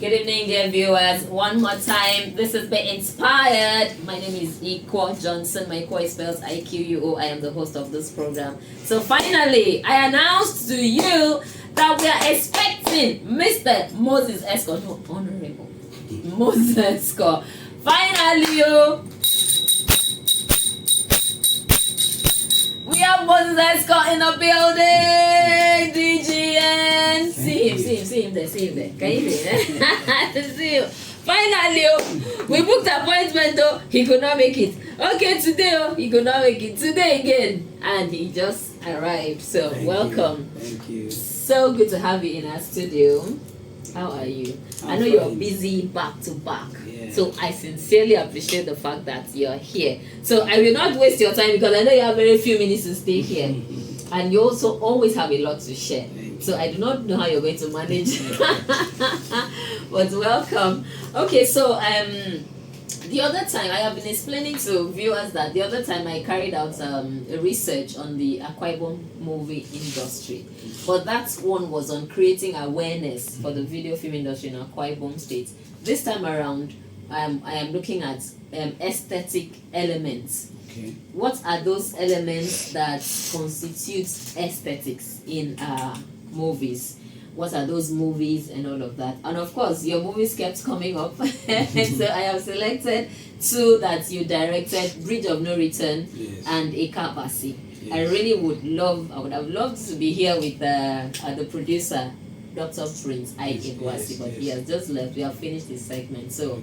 Good evening, dear viewers. One more time, this is Be Inspired. My name is Iquo Johnson. My Iquo spells Iquo. I am the host of this program. So finally, I announced to you that we are expecting Mr. Moses Eskor, no, Honorable Moses Eskor. Finally, we have Moses Eskor in the building. DGN. See him there. Can you see him? Finally, we booked appointment though. He could not make it. Okay, today he could not make it. Today again. And he just arrived. So welcome. Thank you. So good to have you in our studio. How are you? I know you're busy back to back. Yeah. So I sincerely appreciate the fact that you're here. So I will not waste your time because I know you have very few minutes to stay here. And you also always have a lot to share. So I do not know how you're going to manage. But welcome. Okay, so the other time I have been explaining to viewers that the other time I carried out a research on the Akwa movie industry. But that one was on creating awareness for the video film industry in Akwa State. This time around, I am looking at aesthetic elements. Okay. What are those elements that constitute aesthetics in movies? What are those movies and all of that? And of course, your movies kept coming up. So I have selected two that you directed, Bridge of No Return, yes, and Eka Abasi. Yes. I would have loved to be here with the producer, Dr. Prince Eka Abasi, but he has just left. We have finished this segment. So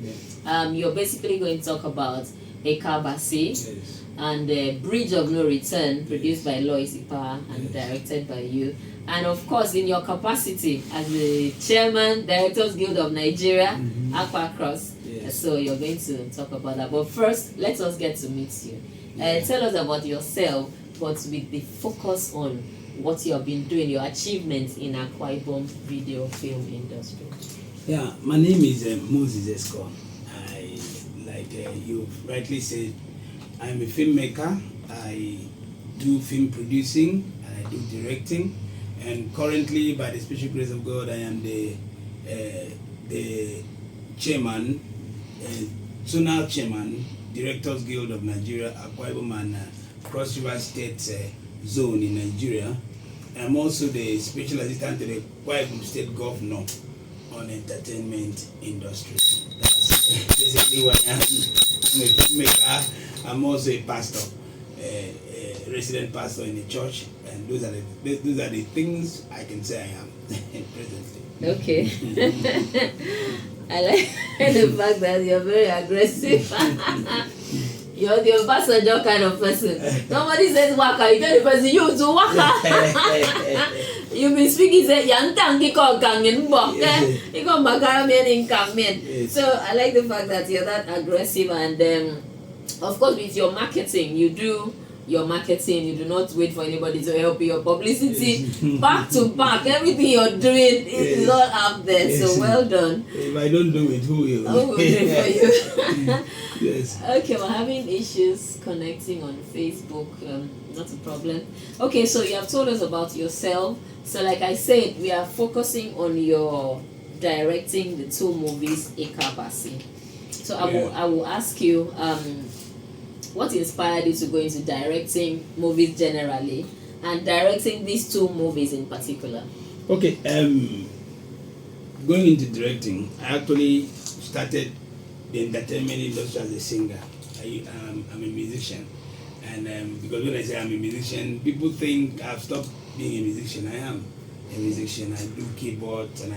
you're basically going to talk about Eka Abasi, yes, and Bridge of No Return, produced by Lois Ipa and directed by you. And of course, in your capacity as the chairman, Directors Guild of Nigeria, Akwa Cross. Yes. So you're going to talk about that. But first, let us get to meet you. Tell us about yourself, but with the focus on what you have been doing, your achievements in Akwa Ibom video film industry. Yeah, my name is Moses Eskor. You rightly said, I'm a filmmaker. I do film producing and I do directing. And currently, by the special grace of God, I am the chairman, zonal chairman, Directors Guild of Nigeria, Akwa Ibom and Cross River State Zone in Nigeria. I'm also the special assistant to the Akwa Ibom State Governor on entertainment industry. That's basically what I am. I'm a filmmaker. I'm also a pastor, a resident pastor in the church. And those are the things I can say I am presently. Okay. I like the fact that you're very aggressive. You're the ambassador kind of person. Somebody says waka, you tell the person you to waka. You've been speaking, say yang call gangen bok. You go makaramian in kamen. So I like the fact that you're that aggressive, and of course with your marketing, you do your marketing, you do not wait for anybody to help you. Your publicity, back to back, everything you're doing is all out there. Yes. So well done. If I don't do it, who will? Who will do it for you? Yes. Okay, we're having issues connecting on Facebook. Not a problem. Okay, so you have told us about yourself. So like I said, we are focusing on your directing the two movies, Eka Abasi. So I will ask you, what inspired you to go into directing movies generally and directing these two movies in particular? Okay, going into directing, I actually started the entertainment industry as a singer. I'm a musician, and because when I say I'm a musician, people think I've stopped being a musician. I am a musician. I do keyboards and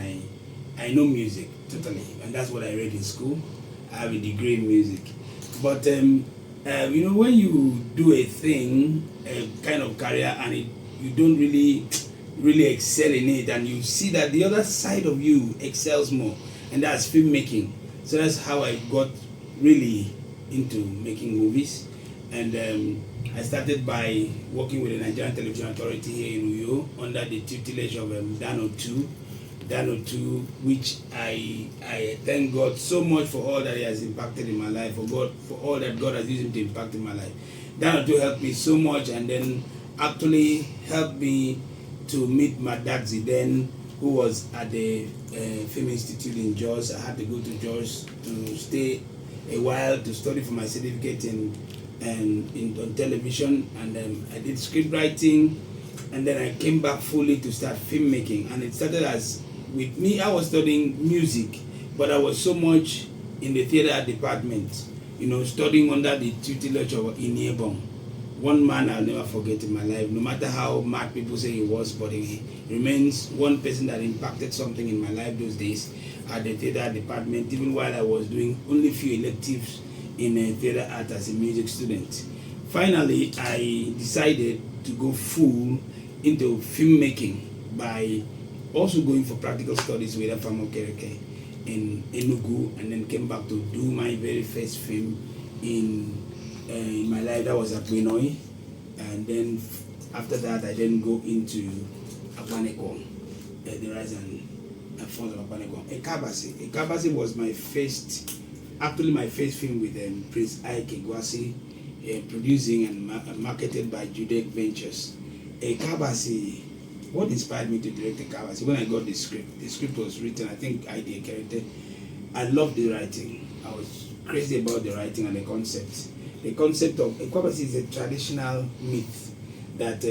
I know music totally, and that's what I read in school. I have a degree in music, but when you do a thing, a kind of career, and you don't really excel in it, and you see that the other side of you excels more, and that's filmmaking. So that's how I got really into making movies. And I started by working with the Nigerian Television Authority here in Uyo under the tutelage of Dano 2, which I thank God so much for all that He has impacted in my life, for all that God has used Him to impact in my life. Dano 2 helped me so much, and then actually helped me to meet my dad Zidane, who was at the Film Institute in Jos. I had to go to Jos to stay a while to study for my certificate on television, and I did script writing, and then I came back fully to start filmmaking. And it started as, with me, I was studying music, but I was so much in the theater department, studying under the tutelage of Ibom. One man I'll never forget in my life, no matter how mad people say he was, but he remains one person that impacted something in my life those days at the theater department, even while I was doing only few electives in theater art as a music student. Finally, I decided to go full into filmmaking by also going for practical studies with Afamokereke in Enugu, and then came back to do my very first film in my life. That was Akwa, and then after that I then go into Akwa, the rise and fall of Akwa. Eka Abasi was my first film with Prince Eka Abasi, producing and marketed by Judec Ventures. Eka Abasi, what inspired me to direct Eka Abasi? When I got the script was written, I think idea character. I loved the writing. I was crazy about the writing and the concept. The concept of Eka Abasi is a traditional myth that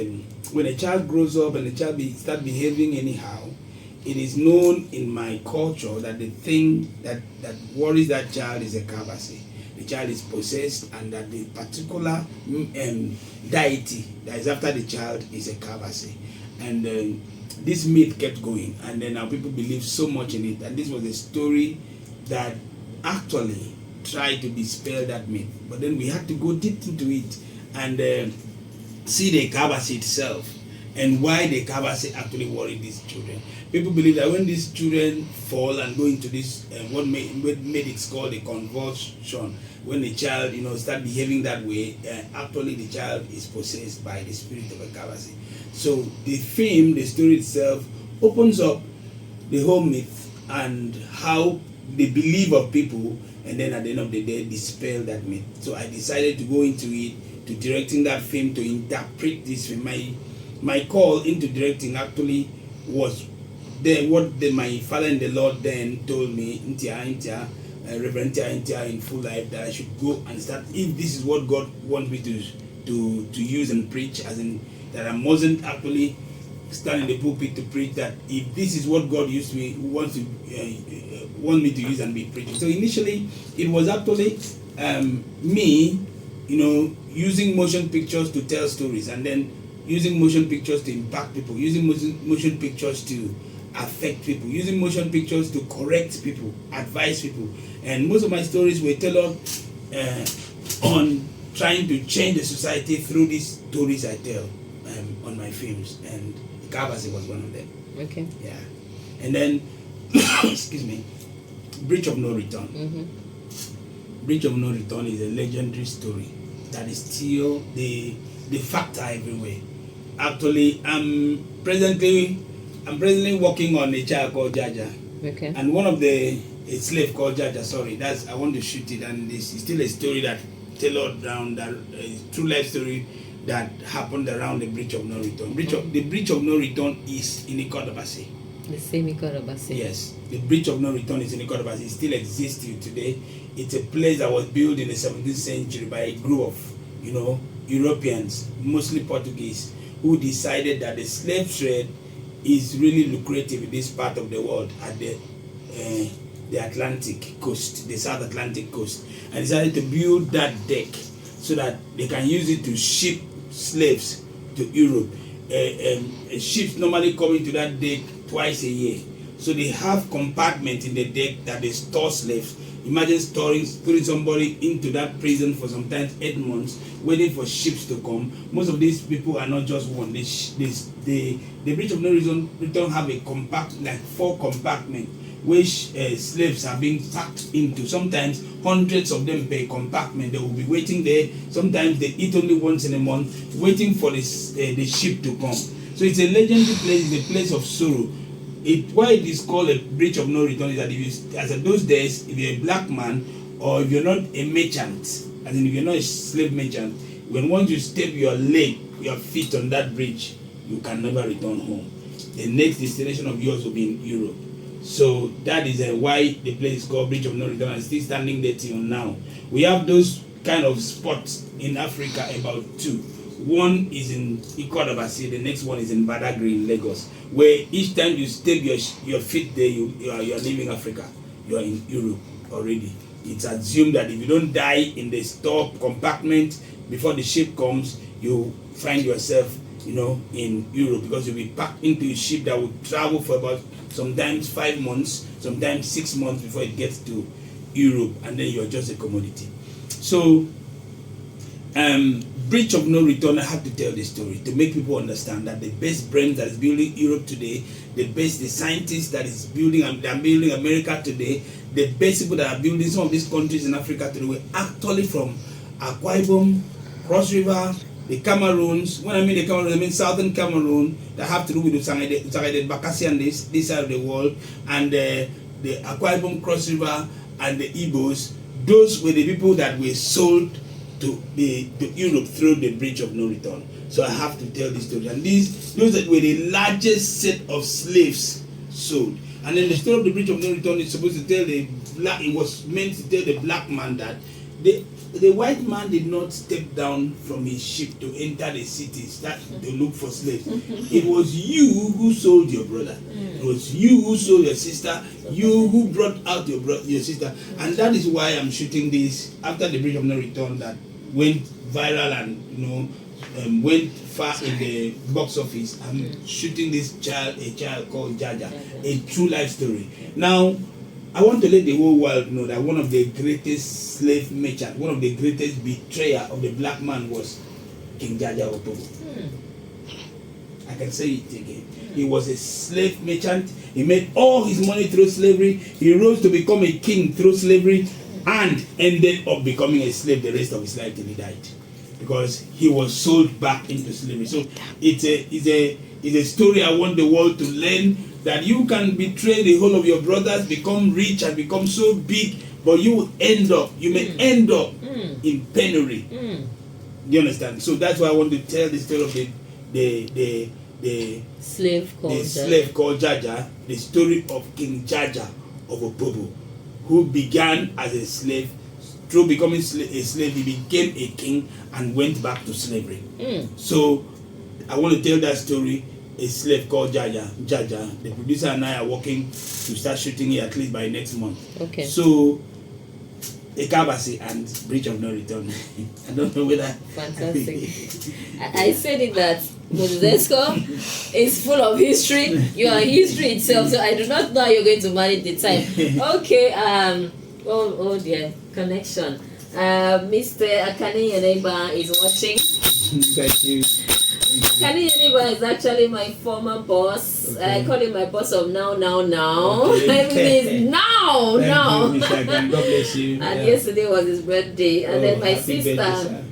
when a child grows up and the child start behaving anyhow, it is known in my culture that the thing that worries that child is Eka Abasi. The child is possessed, and that the particular deity that is after the child is Eka Abasi. And this myth kept going, and then our people believed so much in it. And this was a story that actually tried to dispel that myth. But then we had to go deep into it and see the Eka Abasi itself and why the Eka Abasi actually worried these children. People believe that when these children fall and go into this, what medics call the convulsion, when the child, start behaving that way, actually the child is possessed by the spirit of Eka Abasi. So the film, the story itself, opens up the whole myth and how the belief of people, and then at the end of the day, dispel that myth. So I decided to go into it, to directing that film, to interpret this film. My call into directing actually was my father in the Lord then told me, Reverend Intia in full life, that I should go and start, if this is what God wants me to use and preach, as in that I mustn't actually stand in the pulpit to preach, that if this is what God want me to use and be preaching. So initially it was actually me, using motion pictures to tell stories, and then using motion pictures to impact people, using motion pictures to affect people, using motion pictures to correct people, advise people. And most of my stories were tailored on trying to change the society through these stories I tell on my films, and Eka Abasi was one of them. Okay. Yeah. And then, excuse me, Bridge of No Return. Mm-hmm. Bridge of No Return is a legendary story that is still the factor everywhere. Actually, I'm presently working on a child called Jaja. Okay. And one of a slave called Jaja, I want to shoot it, and it's still a story that tailored around that true life story that happened around the Bridge of No Return. The Bridge of No Return is in Eka Abasi. The same Eka Abasi. Yes, the Bridge of No Return is in Eka Abasi. It still exists till today. It's a place that was built in the 17th century by a group of, Europeans, mostly Portuguese, who decided that the slave trade is really lucrative in this part of the world at the Atlantic coast, the South Atlantic coast, and decided to build that deck so that they can use it to ship slaves to Europe. Ships normally come into that deck twice a year, so they have compartments in the deck that they store slaves. Imagine putting somebody into that prison for sometimes 8 months, waiting for ships to come. Most of these people are not just one. The Bridge of No Return have a 4 compartments, which slaves are being packed into. Sometimes hundreds of them per compartment. They will be waiting there. Sometimes they eat only once in a month, waiting for the ship to come. So it's a legendary place. It's a place of sorrow. Why it is called a Bridge of No Return is that as of those days, if you're a black man or if you're not a merchant, as in if you're not a slave merchant, once you step your feet on that bridge, you can never return home. the next destination of yours will be in Europe. So that is why the place is called Bridge of No Return and still standing there till now. We have those kind of spots in Africa, about 2. One is in Eka Abasi, the next one is in Badagry in Lagos, where each time you step your feet there, you are leaving Africa. You are in Europe already. It's assumed that if you don't die in the store compartment before the ship comes, you find yourself, in Europe, because you'll be packed into a ship that will travel for about sometimes 5 months, sometimes 6 months before it gets to Europe, and then you're just a commodity. So, Bridge of No Return, I have to tell this story to make people understand that the best brains that is building Europe today, the scientists that is building America today, the best people that are building some of these countries in Africa today were actually from Akwa Ibom, Cross River, the Cameroons. When I mean the Cameroons, I mean southern Cameroon, that have to do with the Bakassi and this side of the world, and the Akwa Ibom, Cross River, and the Igbos. Those were the people that were sold to Europe through the Bridge of No Return. So I have to tell this story. And those that were the largest set of slaves sold. And then the story of the Bridge of No Return is supposed to tell it was meant to tell the black man that the white man did not step down from his ship to enter the city, start to look for slaves. It was you who sold your brother. It was you who sold your sister. You who brought out your sister. And that is why I'm shooting this after the Bridge of No Return that went viral and went far in the box office. I'm shooting a child called Jaja, a true life story. Now, I want to let the whole world know that one of the greatest slave merchants, one of the greatest betrayer of the black man was King Jaja Opobo. I can say it again. He was a slave merchant. He made all his money through slavery. He rose to become a king through slavery and ended up becoming a slave the rest of his life till he died, because he was sold back into slavery. So it's a story I want the world to learn, that you can betray the whole of your brothers, become rich and become so big, but you may end up in penury. Do you understand? So that's why I want to tell the story of the slave called Jaja, the story of King Jaja of Opobo, who began as a slave. Through becoming a slave, he became a king and went back to slavery. So I want to tell that story. A slave called Jaja. The producer and I are working to start shooting it at least by next month. Okay. So Eka Abasi and Bridge of No Return. I don't know whether. Fantastic. I said it that Eskor is full of history. You are history itself. So I do not know how you're going to manage the time. Okay. Oh dear, connection. Mr. Akane Yeneba is watching. Thank you. Akane Yeneba is actually my former boss. Okay. I call him my boss of now. Okay. Everything is now. Thank you, Mr. Akane. God bless you. And yesterday was his birthday. And then my sister. Birthday,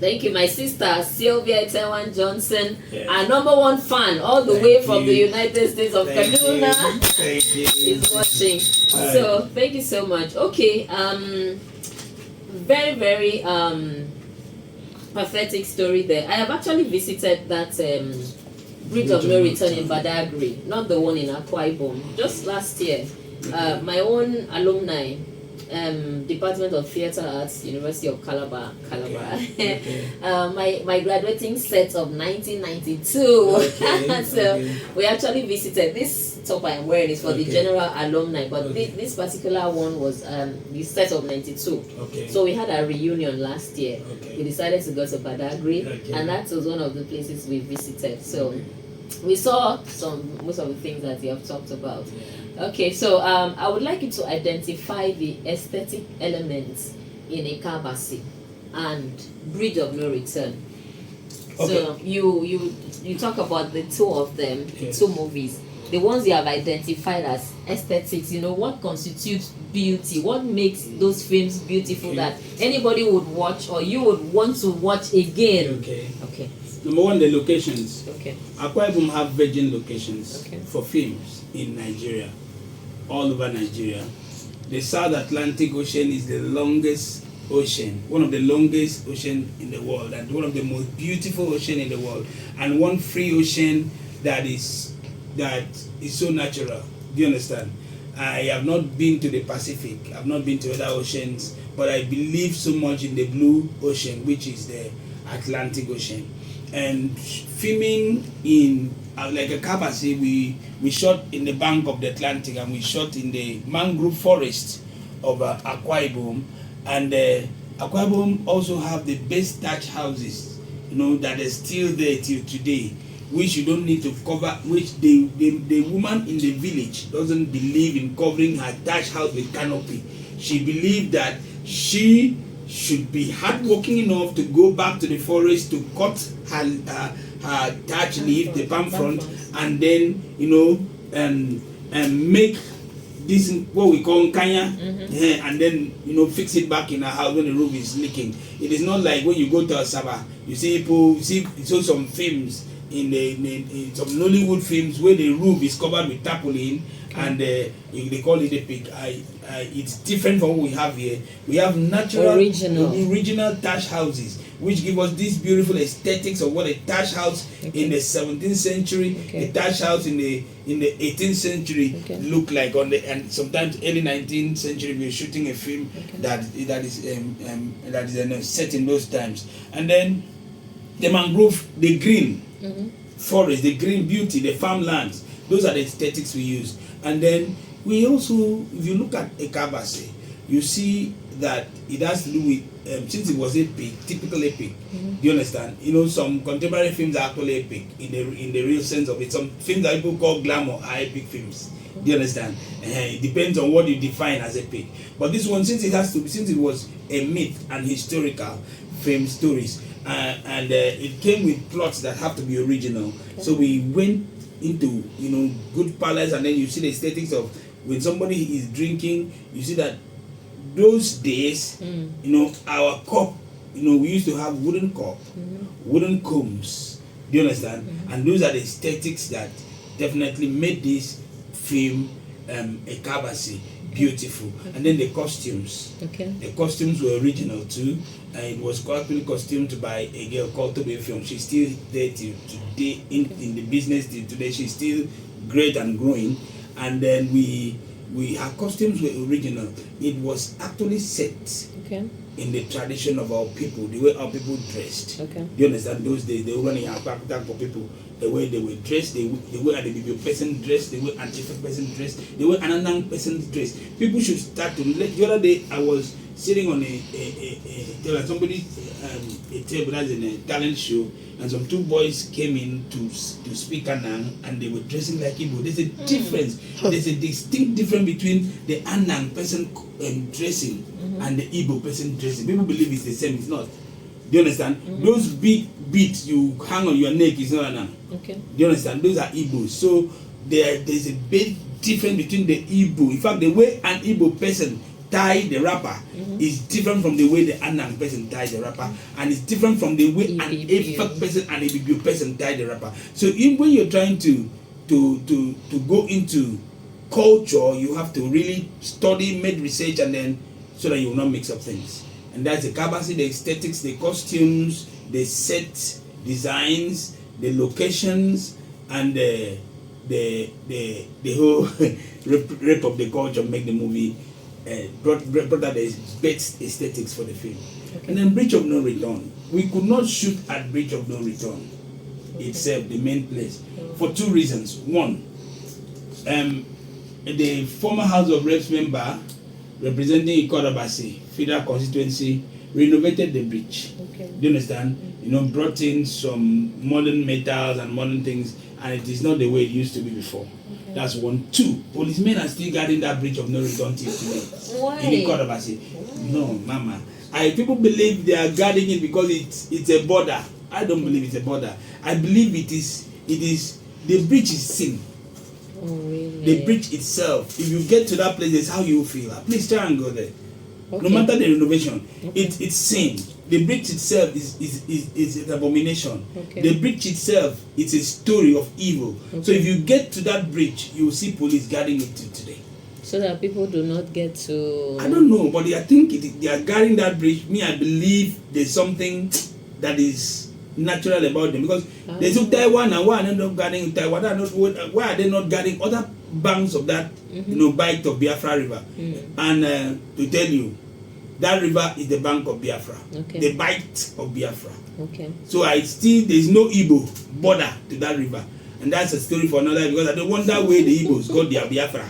thank you, my sister Sylvia Taiwan Johnson, our #1 fan, all the way from the United States of Kaduna. Thank you. Is watching. So thank you so much. Okay, very, very pathetic story there. I have actually visited that Bridge of No Return in Badagry, not the one in Akwa Ibom, just last year. My own alumni, Department of Theatre Arts, University of Calabar. Okay. My graduating set of 1992. We actually visited this top I'm wearing is for the general alumni, but this particular one was the set of 92. So we had a reunion last year. We decided to go to Badagry, and that was one of the places we visited. So we saw most of the things that you have talked about. Okay, so I would like you to identify the aesthetic elements in Eka Abasi and Bridge of No Return. So you talk about the two of them, two movies, the ones you have identified as aesthetics. What constitutes beauty? What makes those films beautiful that anybody would watch or you would want to watch again? Okay. Number one, the locations. Okay. Akwa Ibom have virgin locations for films in Nigeria, all over Nigeria. The South Atlantic Ocean is the longest ocean, one of the longest ocean in the world, and one of the most beautiful ocean in the world, and one free ocean that is that is so natural. Do you understand? I have not been to the Pacific, I've not been to other oceans, but I believe so much in the blue ocean, which is the Atlantic Ocean. And filming in like Eka Abasi, we shot in the bank of the Atlantic, and we shot in the mangrove forest of Akwa Ibom. And Akwa Ibom also have the best thatch houses, that are still there till today, which you don't need to cover, which the woman in the village doesn't believe in covering her thatch house with canopy. She believed that she should be hardworking enough to go back to the forest to cut her thatch leaf, the palm front, and then and make this what we call kanya, and then fix it back in her house when the roof is leaking. It is not like when you go to Asaba, you see people, some films in some Nollywood films where the roof is covered with tarpaulin, and they call it a pig. It's different from what we have here. We have natural original thatch houses, which give us this beautiful aesthetics of what a thatch house in the 17th century, a thatch house in the 18th century look like, and sometimes early 19th century. We're shooting a film that is set in those times. And then the mangrove, the green forest, the green beauty, the farmlands, those are the aesthetics we use. And then we also, if you look at Eka Abasi, you see that it has to do with, since it was epic, typical epic, do you understand? Some contemporary films are actually epic in the real sense of it. Some films that people call glamour are epic films. Do you understand? It depends on what you define as epic. But this one, since it was a myth and historical film stories, and it came with plots that have to be original. So we went into good palace, and then you see the aesthetics of when somebody is drinking, you see that those days, our cup, we used to have wooden cup, wooden combs. Do you understand? And those are the aesthetics that definitely made this film Eka Abasi beautiful. And then the costumes. The costumes were original too. And it was actually costumed by a girl called Tobe Film. She's still there till today in the business till today. She's still great and growing. And then her costumes were original. It was actually set in the tradition of our people, the way our people dressed. Do you understand? Those days, they were running a back for people. The way they were dressed, the way an Ibom person dressed, the way an Ife person dressed, the way an Anang person dressed. People should start to let. The other day, I was sitting on a table that's in a talent show, and some two boys came in to speak Anang, and they were dressing like Igbo. There's a difference. There's a distinct difference between the Anang person dressing and the Igbo person dressing. People believe it's the same. It's not. Do you understand? Those big beads you hang on your neck is not Anang. Do you understand? Those are Igbos. So there's a big difference between the Igbo. In fact, the way an Igbo person tie the wrapper is different from the way the Anang person tie the wrapper, and it's different from the way an Efak person and a Ibibio person tie the wrapper. So when you're trying to go into culture, you have to really study, make research, and then so that you will not mix up things. And that's the Eka Abasi, the aesthetics, the costumes, the set designs, the locations, and the whole rep of the culture make the movie brought out the best aesthetics for the film. And then Bridge of No Return. We could not shoot at Bridge of No Return itself, the main place, for two reasons. One, the former House of Reps member representing Eka Abasi, Federal Constituency, renovated the bridge. Do you understand? Brought in some modern metals and modern things, and it is not the way it used to be before. That's one. Two, policemen are still guarding that Bridge of No Return till today. Why? In Eka Abasi. No, mama. People believe they are guarding it because it's a border. I don't believe it's a border. I believe it is the bridge is sin. Oh, really? The bridge itself, if you get to that place, that's how you feel. Please try and go there. No matter the renovation, it's sin. The bridge itself is an abomination. The bridge itself is a story of evil. So if you get to that bridge, you will see police guarding it till today. So that people do not get to... I don't know, but I think they are guarding that bridge. I believe there's something that is natural about them? Because they took Taiwan, and why are they not guarding Taiwan? Why are they not guarding other banks of that, bight of Biafra River? And to tell you, that river is the bank of Biafra, the bight of Biafra. So there's no Igbo border to that river, and that's a story for another, because I don't wonder where the Igbos got their Biafra.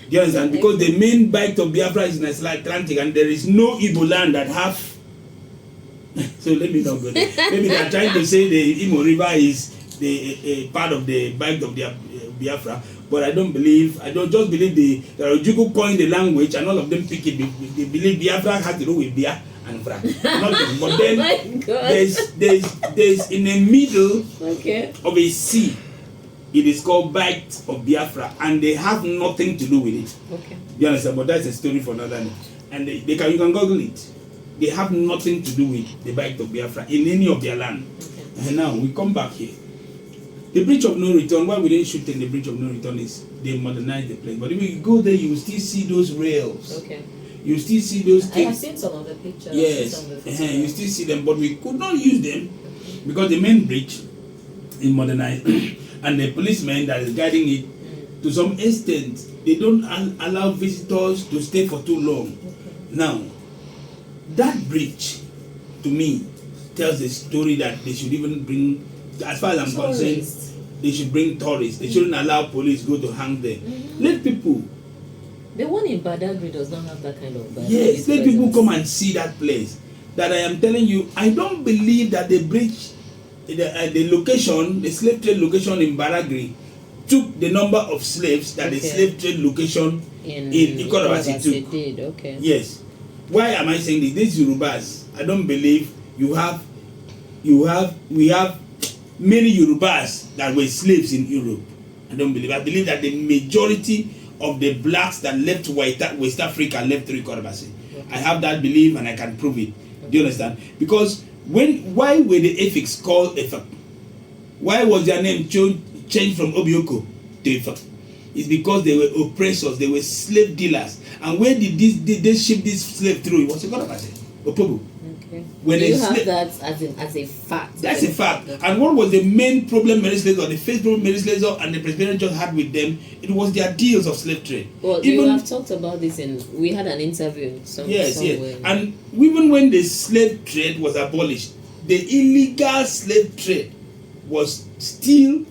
Do you understand? Because the main bight of Biafra is in the Atlantic, and there is no Igbo land that have. So let me not go there. Maybe they are trying to say the Imo River is the part of the bight of the Biafra, but I don't just believe the Ojukwu coined the language and all of them pick it. They believe Biafra has to do with Bia and Fra. But then there's in the middle of a sea. It is called Bight of Biafra, and they have nothing to do with it. You understand? But that's a story for another day. And you can Google it. They have nothing to do with the Bight of Biafra in any of their land. And now we come back here. The bridge of no return. Why we didn't shoot in the bridge of no return is they modernized the place. But if you go there, you will still see those rails. You still see those things. I have seen some of the pictures. Yes, you still see them, but we could not use them because the main bridge is modernized, and the policemen that is guiding it, to some extent, they don't allow visitors to stay for too long. Now, that bridge, to me, tells a story that they should even bring, as far as I'm concerned, they should bring tourists. They shouldn't allow police go to hang there. Let people. The one in Badagry does not have that kind of. Yes, let people come and see that place. That I am telling you, I don't believe that the bridge, the location, the slave trade location in Badagry, took the number of slaves that the slave trade location in Eka Abasi took. Yes. Why am I saying this? These Yorubas, I don't believe we have many Yorubas that were slaves in Europe. I don't believe. I believe that the majority of the blacks that left West Africa left through Eka Abasi. I have that belief and I can prove it. Do you understand? Because why were the Efik called Efik? Why was their name changed from Obioko to Efik? It's because they were oppressors, they were slave dealers. And where did they ship this slave through? It was Eka Abasi, Opobo. When you have that as a fact. That's a fact. And what was the main problem the first problem and the Presbyterian Church had with them? It was their deals of slave trade. Well, you have talked about this we had an interview somewhere. Yes. And even when the slave trade was abolished, the illegal slave trade was still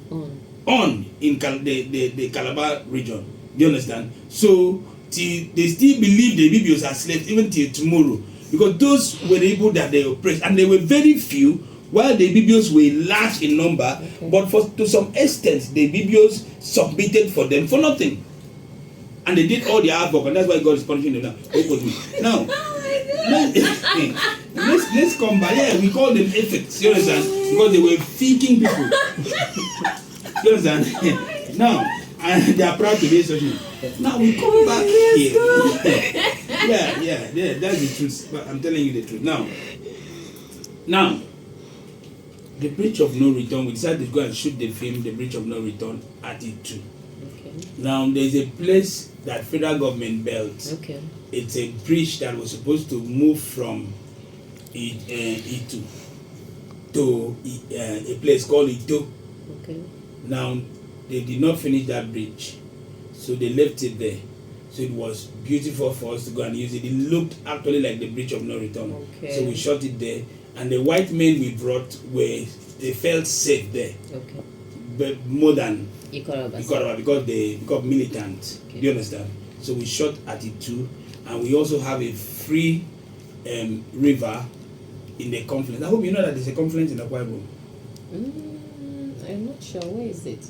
on in the Calabar region. Do you understand? So they still believe the Bibios are slaves even till tomorrow. Because those were the people that they oppressed, and they were very few, while the Bibios were large in number. But to some extent, the Bibios submitted for them for nothing, and they did all their hard work, and that's why God is punishing them now. Now, let's come back. Yeah, we call them Efik. You understand? Because they were faking people. You understand? Now, and they are proud to be such. Now we come back here. Yeah, that's the truth. But I'm telling you the truth. Now, the bridge of no return. We decided to go and shoot the film, the bridge of no return, at Itu. Now there's a place that federal government built. It's a bridge that was supposed to move from Itu to a place called Ito. Now they did not finish that bridge, so they left it there. So it was beautiful for us to go and use it. It looked actually like the bridge of no return. So we shot it there, and the white men we brought they felt safe there. But more than Eka Abasi because they got militant. Do you understand? So we shot at it too, and we also have a free river in the confluence. I hope you know that there's a confluence in Akwa. I'm not sure. Where is it?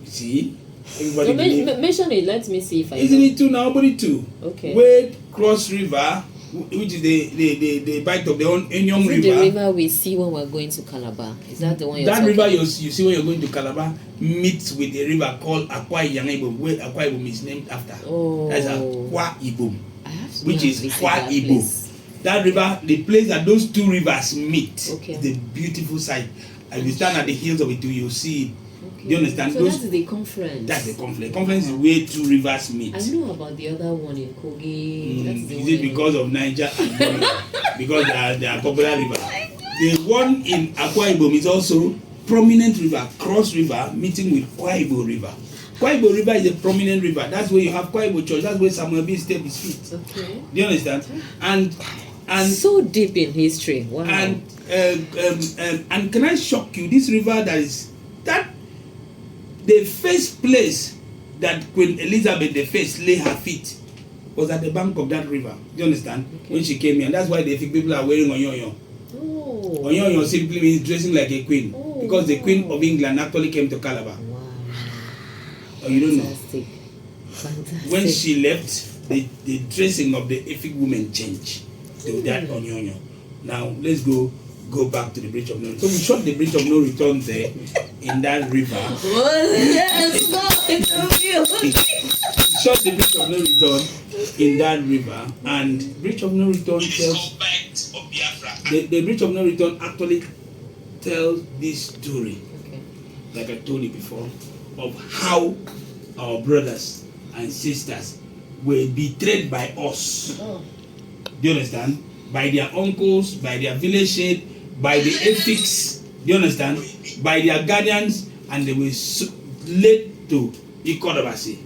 See? Everybody mention it. Let me see if I Isn't it too now? Nobody too. Wade Cross River, which is the bight of the Onion River. The river we see when we're going to Calabar. Is that the one you're talking about? That river you see when you're going to Calabar meets with a river called Akwa Ibom, where Akwa Ibom is named after. That's Akwa Ibom, which is Akwa Ibom. That river, the place that those two rivers meet, the beautiful sight. And you stand at the hills of it, you'll see it. Do you understand? So that's the conference. That's the conference. Conference is where two rivers meet. I know about the other one in Kogi. Is it because of Niger and because they are popular rivers? The one in Akwa Ibom is also prominent river, Cross River meeting with Kwa Ibo River. Kwa Ibo River is a prominent river. That's where you have Kwa Ibo Church. That's where Samuel B. stepped his feet. Okay. Do you understand? And so deep in history. Wow. And can I shock you? This river that the first place that Queen Elizabeth I lay her feet was at the bank of that river. Do you understand? Okay. When she came here, and that's why the people are wearing onyoyo. Oh. Onyoyo simply means dressing like a queen, because the Queen of England actually came to Calabar. Wow. Oh, you don't know? Fantastic. When she left, the dressing of the Efik women changed to that onyoyo. Now let's go back to the bridge of no return. So we shot the bridge of no return there in that river. Shot the bridge of no return in that river, and bridge of no return tells the bridge of no return actually tells this story, like I told you before, of how our brothers and sisters were betrayed by us. Do you understand? By their uncles, by their village head, by the ethics, do you understand? By their guardians, and they were led to Eka Abasi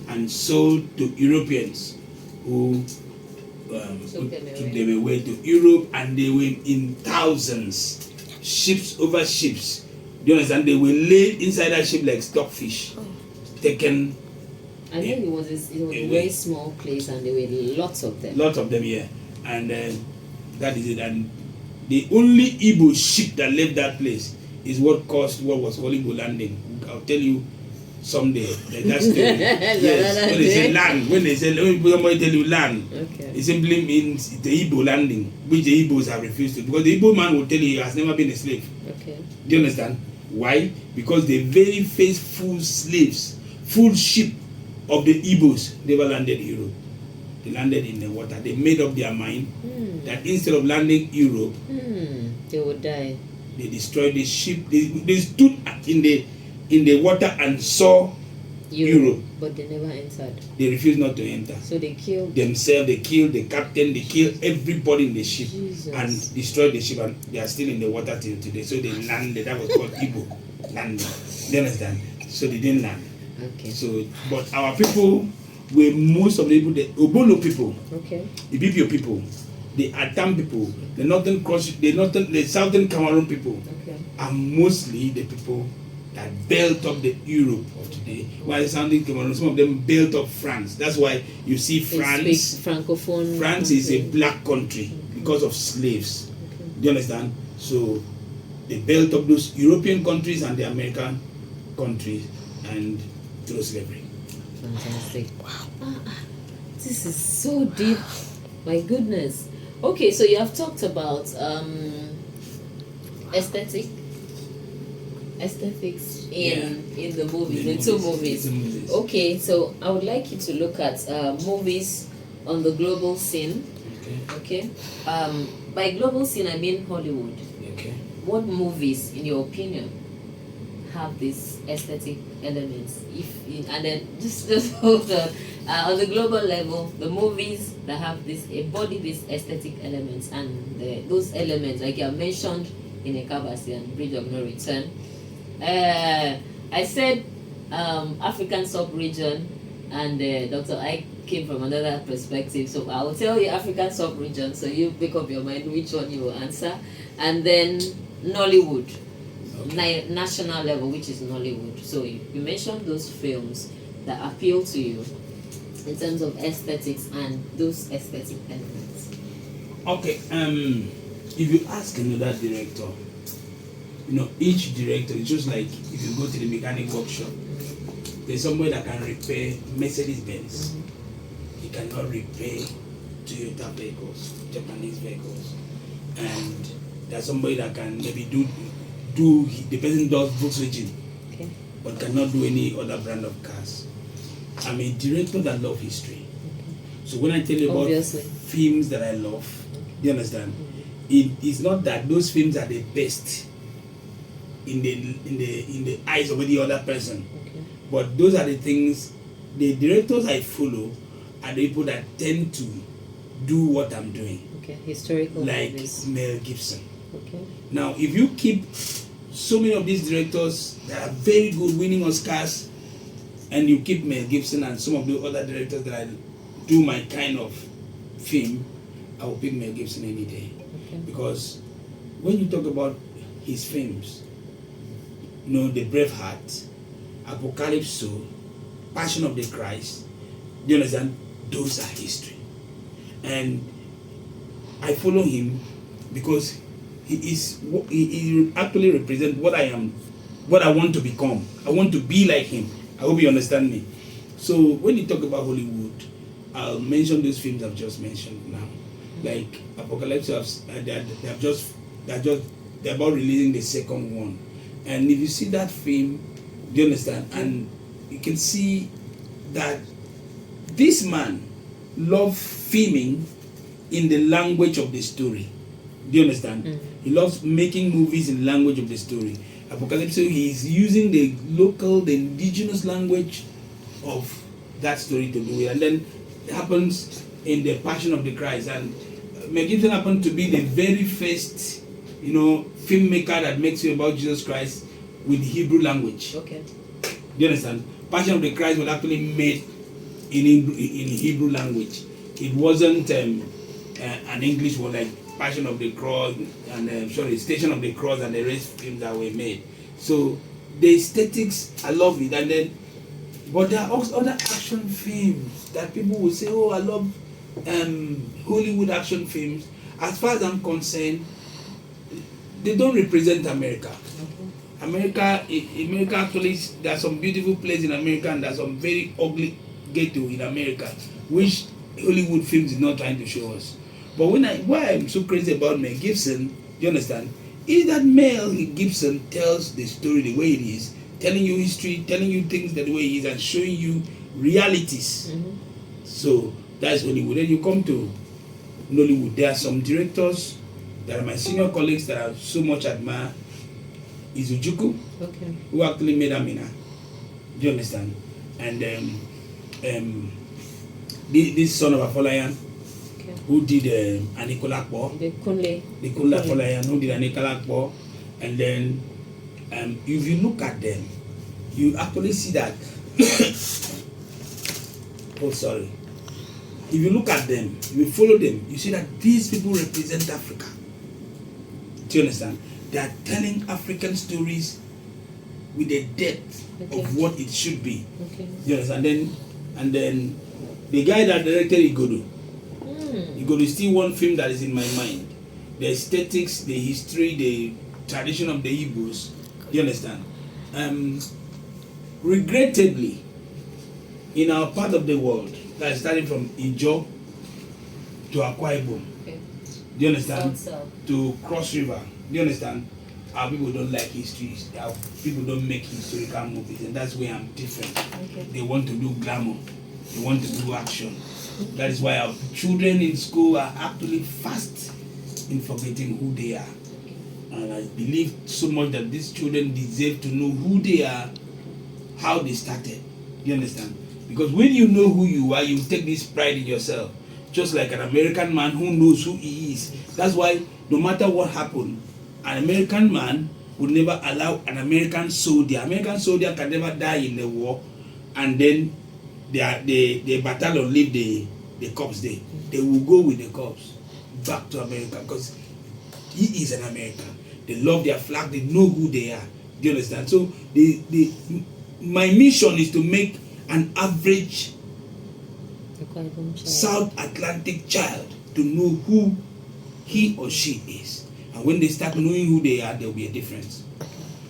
and sold to Europeans who took them away to Europe, and they were in thousands, ships over ships. Do you understand? They were laid inside that ship like stockfish, taken. I think it was a very small place, and there were lots of them. Lots of them, yeah. And that is it. And the only Igbo ship that left that place is what caused what was called Igbo landing. I'll tell you someday. That's the yes. When they say land, when somebody tell you land, it simply means the Igbo landing, which the Igbos have refused to. Because the Igbo man will tell you he has never been a slave. Okay. Do you understand? Why? Because the very faithful slaves, full ship of the Igbos never landed in Europe. They landed in the water. They made up their mind that instead of landing Europe, they would die. They destroyed the ship. They stood in the water and saw Europe. But they never entered. They refused not to enter. So they killed themselves. They killed the captain. They killed everybody in the ship. Jesus. And destroyed the ship. And they are still in the water till today. So they landed. That was called Igbo landing. Do you understand? So they didn't land. Okay. So, but our people were most of the people, the Obono people, the Ibibio people, the Atam people, the northern cross, the southern Cameroon people, are mostly the people that built up the Europe of today. While the southern Cameroon, some of them built up France. That's why you see France. Francophone. France is a black country because of slaves. Do you understand? So they built up those European countries and the American countries, and through slavery. Fantastic. Wow. This is so deep. My goodness. Okay, so you have talked about aesthetics in the movies, the two movies. Okay, so I would like you to look at movies on the global scene. Okay. By global scene, I mean Hollywood. Okay. What movies, in your opinion, have these aesthetic elements? And then just hold on the global level, the movies that have embody these aesthetic elements, and those elements, like you have mentioned in Eka Abasi and Bridge of No Return. I said African sub-region, and Dr. I came from another perspective, so I will tell you African sub-region, so you make up your mind which one you will answer. And then Nollywood. National level, which is Nollywood. So you mentioned those films that appeal to you in terms of aesthetics and those aesthetic elements. Okay, if you ask another director, each director is just like if you go to the mechanic workshop, there's somebody that can repair Mercedes-Benz. He cannot repair Toyota vehicles, Japanese vehicles, and there's somebody that can maybe do the person does Volkswagen, but cannot do any other brand of cars. I'm a director that love history. So when I tell you about films that I love, do you understand? It's not that those films are the best in the eyes of any other person, but those are the things. The directors I follow are the people that tend to do what I'm doing. Historical like movies. Mel Gibson. Okay. Now, if you keep so many of these directors that are very good, winning Oscars, and you keep Mel Gibson and some of the other directors that I do my kind of film, I will pick Mel Gibson any day. Okay. Because when you talk about his films, you know, The Braveheart, Apocalypso, Passion of the Christ, you understand? Those are history. And I follow him because he actually represents what I am, what I want to become. I want to be like him. I hope you understand me. So when you talk about Hollywood, I'll mention those films I've just mentioned now. Like Apocalypse, they're about releasing the second one. And if you see that film, do you understand? And you can see that this man loves filming in the language of the story. Do you understand? He loves making movies in the language of the story. Apocalypse, he's using the local, the indigenous language of that story to do it. And then it happens in the Passion of the Christ. And Mel Gibson happened to be the very first, you know, filmmaker that makes film about Jesus Christ with the Hebrew language. Okay. Do you understand? Passion of the Christ was actually made in Hebrew language. It wasn't an English one like Passion of the Cross and Station of the Cross and the rest films that were made. So the aesthetics, I love it. And then, but there are also other action films that people will say, oh, I love Hollywood action films. As far as I'm concerned, they don't represent America. America actually, there are some beautiful places in America and there are some very ugly ghetto in America, which Hollywood films is not trying to show us. But why I'm so crazy about Mel Gibson, do you understand, is that Mel Gibson tells the story the way it is, telling you history, telling you things the way it is, and showing you realities. So that's Hollywood. Then you come to Nollywood. There are some directors that are my senior colleagues that I so much admire. Izujuku, okay, who actually made Amina. Do you understand? And this son of Afolayan, okay, who did Anikolakpo. the Kunle Afolayan, who did Anikolakpo. And then if you look at them, you actually see that oh sorry. If you look at them, you follow them, you see that these people represent Africa. Do you understand? They are telling African stories with the depth of what it should be. Okay. You understand? And then the guy that directed Iquo, Iquo is still one film that is in my mind. The aesthetics, the history, the tradition of the Igbos. You understand? Regrettably, in our part of the world, that is starting from Ijo to Akwa Ibom. Okay. Do you understand? South. To Cross River. Do you understand? Our people don't like history. Our people don't make historical movies, and that's where I'm different. Okay. They want to do glamour. They want to do action. That is why our children in school are actually fast in forgetting who they are. And I believe so much that these children deserve to know who they are, how they started. You understand? Because when you know who you are, you take this pride in yourself. Just like an American man who knows who he is. That's why no matter what happened, an American man would never allow an American soldier. American soldier can never die in the war, and then the battalion leave the corpse there. They will go with the corpse back to America because he is an American. They love their flag. They know who they are. Do you understand? So my mission is to make an average South Atlantic child to know who he or she is. And when they start knowing who they are, there will be a difference.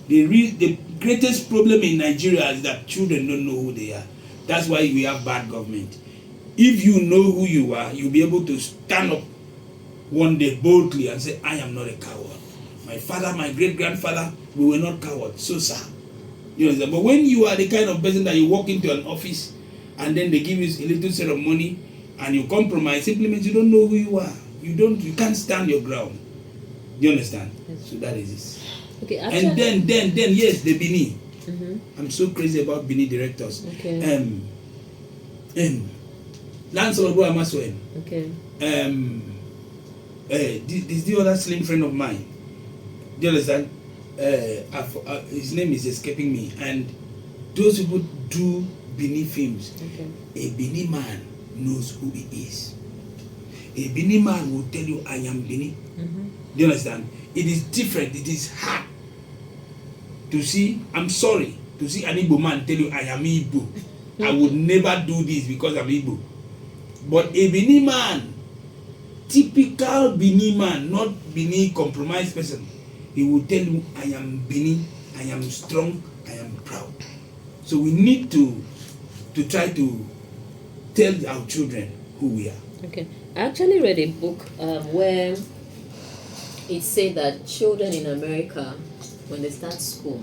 The greatest problem in Nigeria is that children don't know who they are. That's why we have bad government. If you know who you are, you'll be able to stand up one day boldly and say, I am not a coward. My father, my great-grandfather, we were not cowards. So, sir. You know, but when you are the kind of person that you walk into an office and then they give you a little set of money and you compromise, simply means you don't know who you are. You can't stand your ground. Do you understand? Yes. So that is it. Okay. And then yes, the Bini. I'm so crazy about Bini directors. Okay. Lance Ologbo Amaswen. Okay. This the other slim friend of mine. Do you understand? His name is escaping me. And those people do Bini films. Okay. A Bini man knows who he is. A Bini man will tell you, I am Bini. Mm-hmm. Do you understand? It is different. It is hard to see. I'm sorry to see an Igbo man tell you, I am Igbo. I would never do this because I'm Igbo. But a Bini man, typical Bini man, not Bini compromised person, he will tell you, I am Bini, I am strong, I am proud. So we need to try to tell our children who we are. Okay. I actually read a book where it said that children in America, when they start school,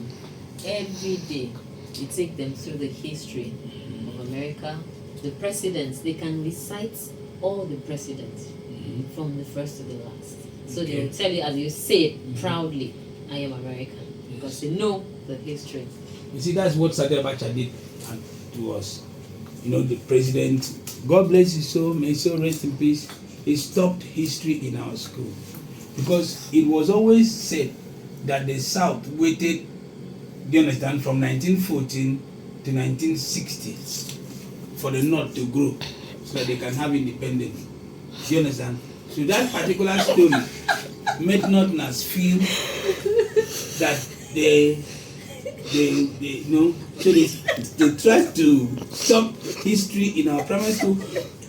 every day you take them through the history of America, the presidents. They can recite all the presidents from the first to the last. So they will tell you, as you say it proudly, I am American, because they know the history. You see, that's what Sade Abacha did to us. You know, the president, God bless his soul, may his soul rest in peace. He stopped history in our school because it was always said that the South waited, do you understand, from 1914 to 1960 for the North to grow so that they can have independence. Do you understand? So that particular story made Northerners feel that they you know, so they tried to stop history in our primary school,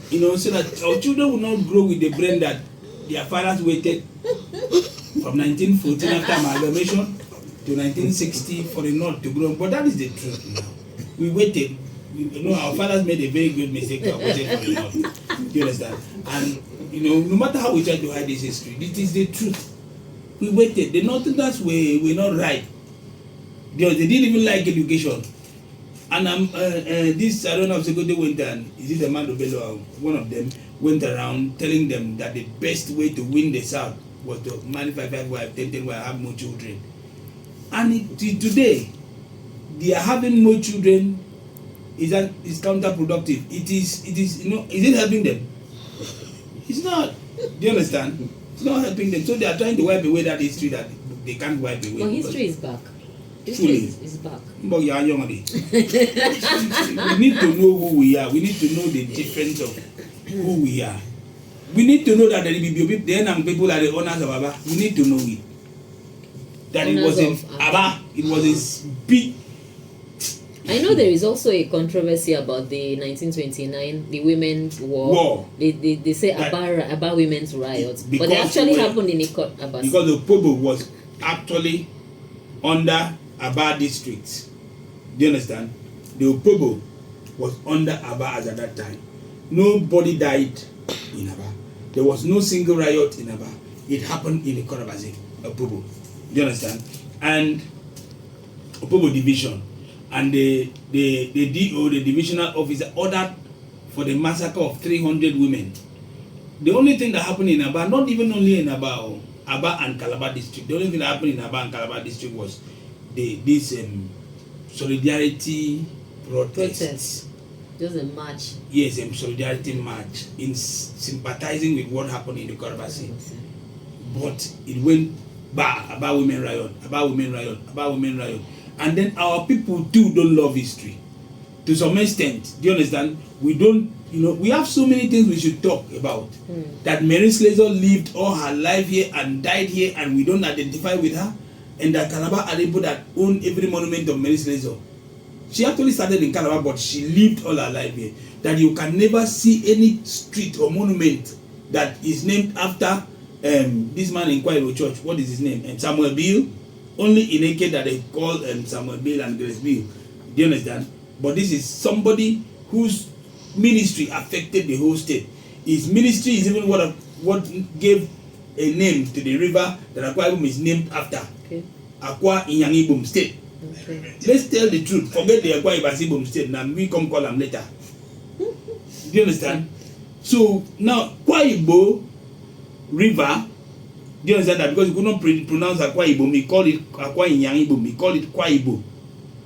you know, so that our children will not grow with the brain that their fathers waited from 1914 after amalgamation to 1960 for the North to grow. But that is the truth now. We waited. You know, our fathers made a very good mistake of waiting for the North. Do you understand? And, you know, no matter how we try to hide this history, it is the truth. We waited. The Northerners were not right. They didn't even like education. And this, I don't know if they went and, is it Amando Bello, one of them, went around telling them that the best way to win the South was to marry 5 wives, 10 wives, have more children. And today, they are having more children. Is counterproductive. It is, you know, is it helping them? It's not. Do you understand? It's not helping them. So they are trying to wipe away that history that they can't wipe away. But history is back. Truly. Is back. But you are young. We need to know who we are. We need to know the difference of who we are. We need to know that the Ibom people are the owners of Aba. We need to know it. That it was in Aba. It was a big. I know there is also a controversy about the 1929, the women's war. They say about women's riots, but they actually happened in Eka Abasi. Because the Pobo was actually under Aba district. Do you understand? The Opobo was under Aba as at that time. Nobody died in Aba. There was no single riot in Aba. It happened in Eka Abasi, Opobo. Do you understand? And Opobo division. And the DO, the divisional officer, ordered for the massacre of 300 women. The only thing that happened in Aba, not even only in Aba, Aba and Calabar district, the only thing that happened in Aba and Calabar district was this solidarity protest. Just a march. Yes, a solidarity march in sympathizing with what happened in the Eka Abasi. But it went about women riot, about women riot, about women riot. And then our people too don't love history. To some extent, do you understand? We don't, you know, we have so many things we should talk about. That Mary Slazor lived all her life here and died here and we don't identify with her. And that Calabar are people that own every monument of Mary Slazor. She actually started in Calabar, but she lived all her life here. That you can never see any street or monument that is named after this man in Iquo Church. What is his name? Samuel Bill. Only in Eke that they call Samuel Bill and Grace Bill. Do you understand? But this is somebody whose ministry affected the whole state. His ministry is even what gave a name to the river that Akwa Ibom is named after. Okay. Akwa in Ibom state. Okay. Let's tell the truth. Forget the Akwa Ibom state. Now we come call them later. Do you understand? So now Akwa Ibom river. Do you understand that? Because you could not pronounce Akwa Ibom, he called it Akwa Ibom, he called it Akwa Ibom. Do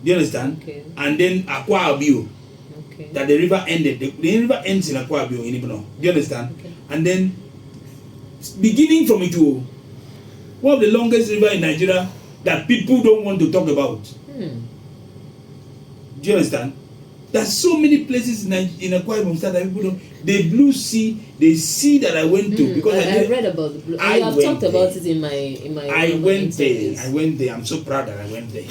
you understand? Okay. And then Akwa Abio. Okay. That the river ended. The river ends in Akwa Abio in Ibom. Do you understand? Okay. And then beginning from Iquo, one of the longest river in Nigeria that people don't want to talk about. Do you understand? There's so many places in Akwa Ibom that people don't. The Blue Sea, the sea that I went to, because I read about the Blue. I have talked about it in my. I went there. I'm so proud that I went there.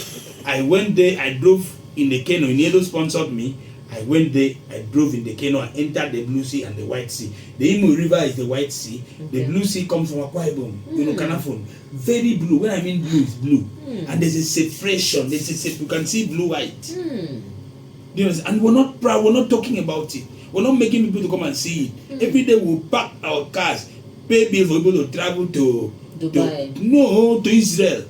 I went there. I drove in the canoe. Inedo sponsored me. I went there. I drove in the canoe. I entered the Blue Sea and the White Sea. The Imo River is the White Sea. The Blue Sea comes from Akwa Ibom. You know, Kanafon. Very blue. When I mean blue, it's blue. And there's a separation. You can see blue white. You know, and we're not proud. We're not talking about it. We're not making people to come and see it. Every day we park our cars, pay bills for people to travel to Dubai. To Israel.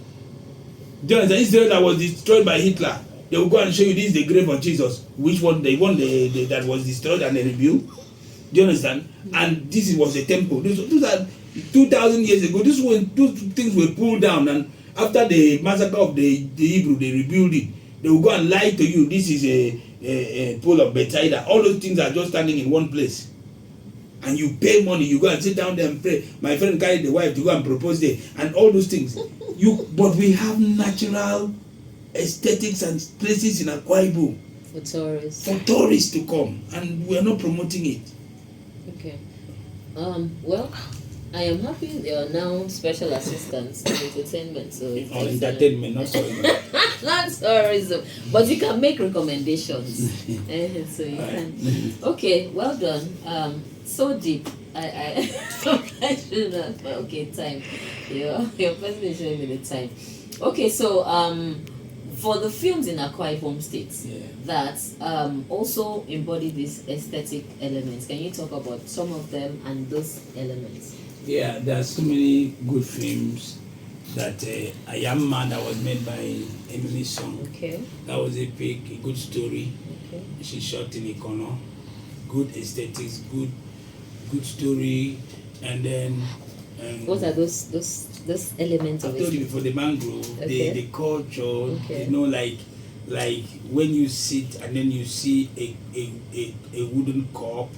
Do you understand? Israel that was destroyed by Hitler. They will go and show you this is the grave of Jesus. Which one? The one that was destroyed and they rebuilt. Do you understand? And this was a temple. Those are 2,000 years ago. Those things were pulled down, and after the massacre of the Hebrew, they rebuilt it. They will go and lie to you. This is a pool of Bethsaida. All those things are just standing in one place. And you pay money. You go and sit down there and pray. My friend carried the wife to go and propose there. And all those things. But we have natural aesthetics and places in Akwa Ibom. For tourists to come. And we are not promoting it. Okay. Well, I am happy you are now special assistants in entertainment. So on entertainment, not tourism. Not tourism, but you can make recommendations. So you can. Okay, well done. So deep. I should have. Okay, time. Your person is showing me the time. Okay, so for the films in Akwa Ibom State that also embody these aesthetic elements, can you talk about some of them and those elements? Yeah, there are so many good films that I Am Man that was made by Emily Song. Okay. That was epic, a good story. Okay. She shot in Iquo. Good aesthetics, good story, and then. What are those elements of it? I told you before, the mangrove, the culture. Okay. You know, like when you sit and then you see a wooden cup,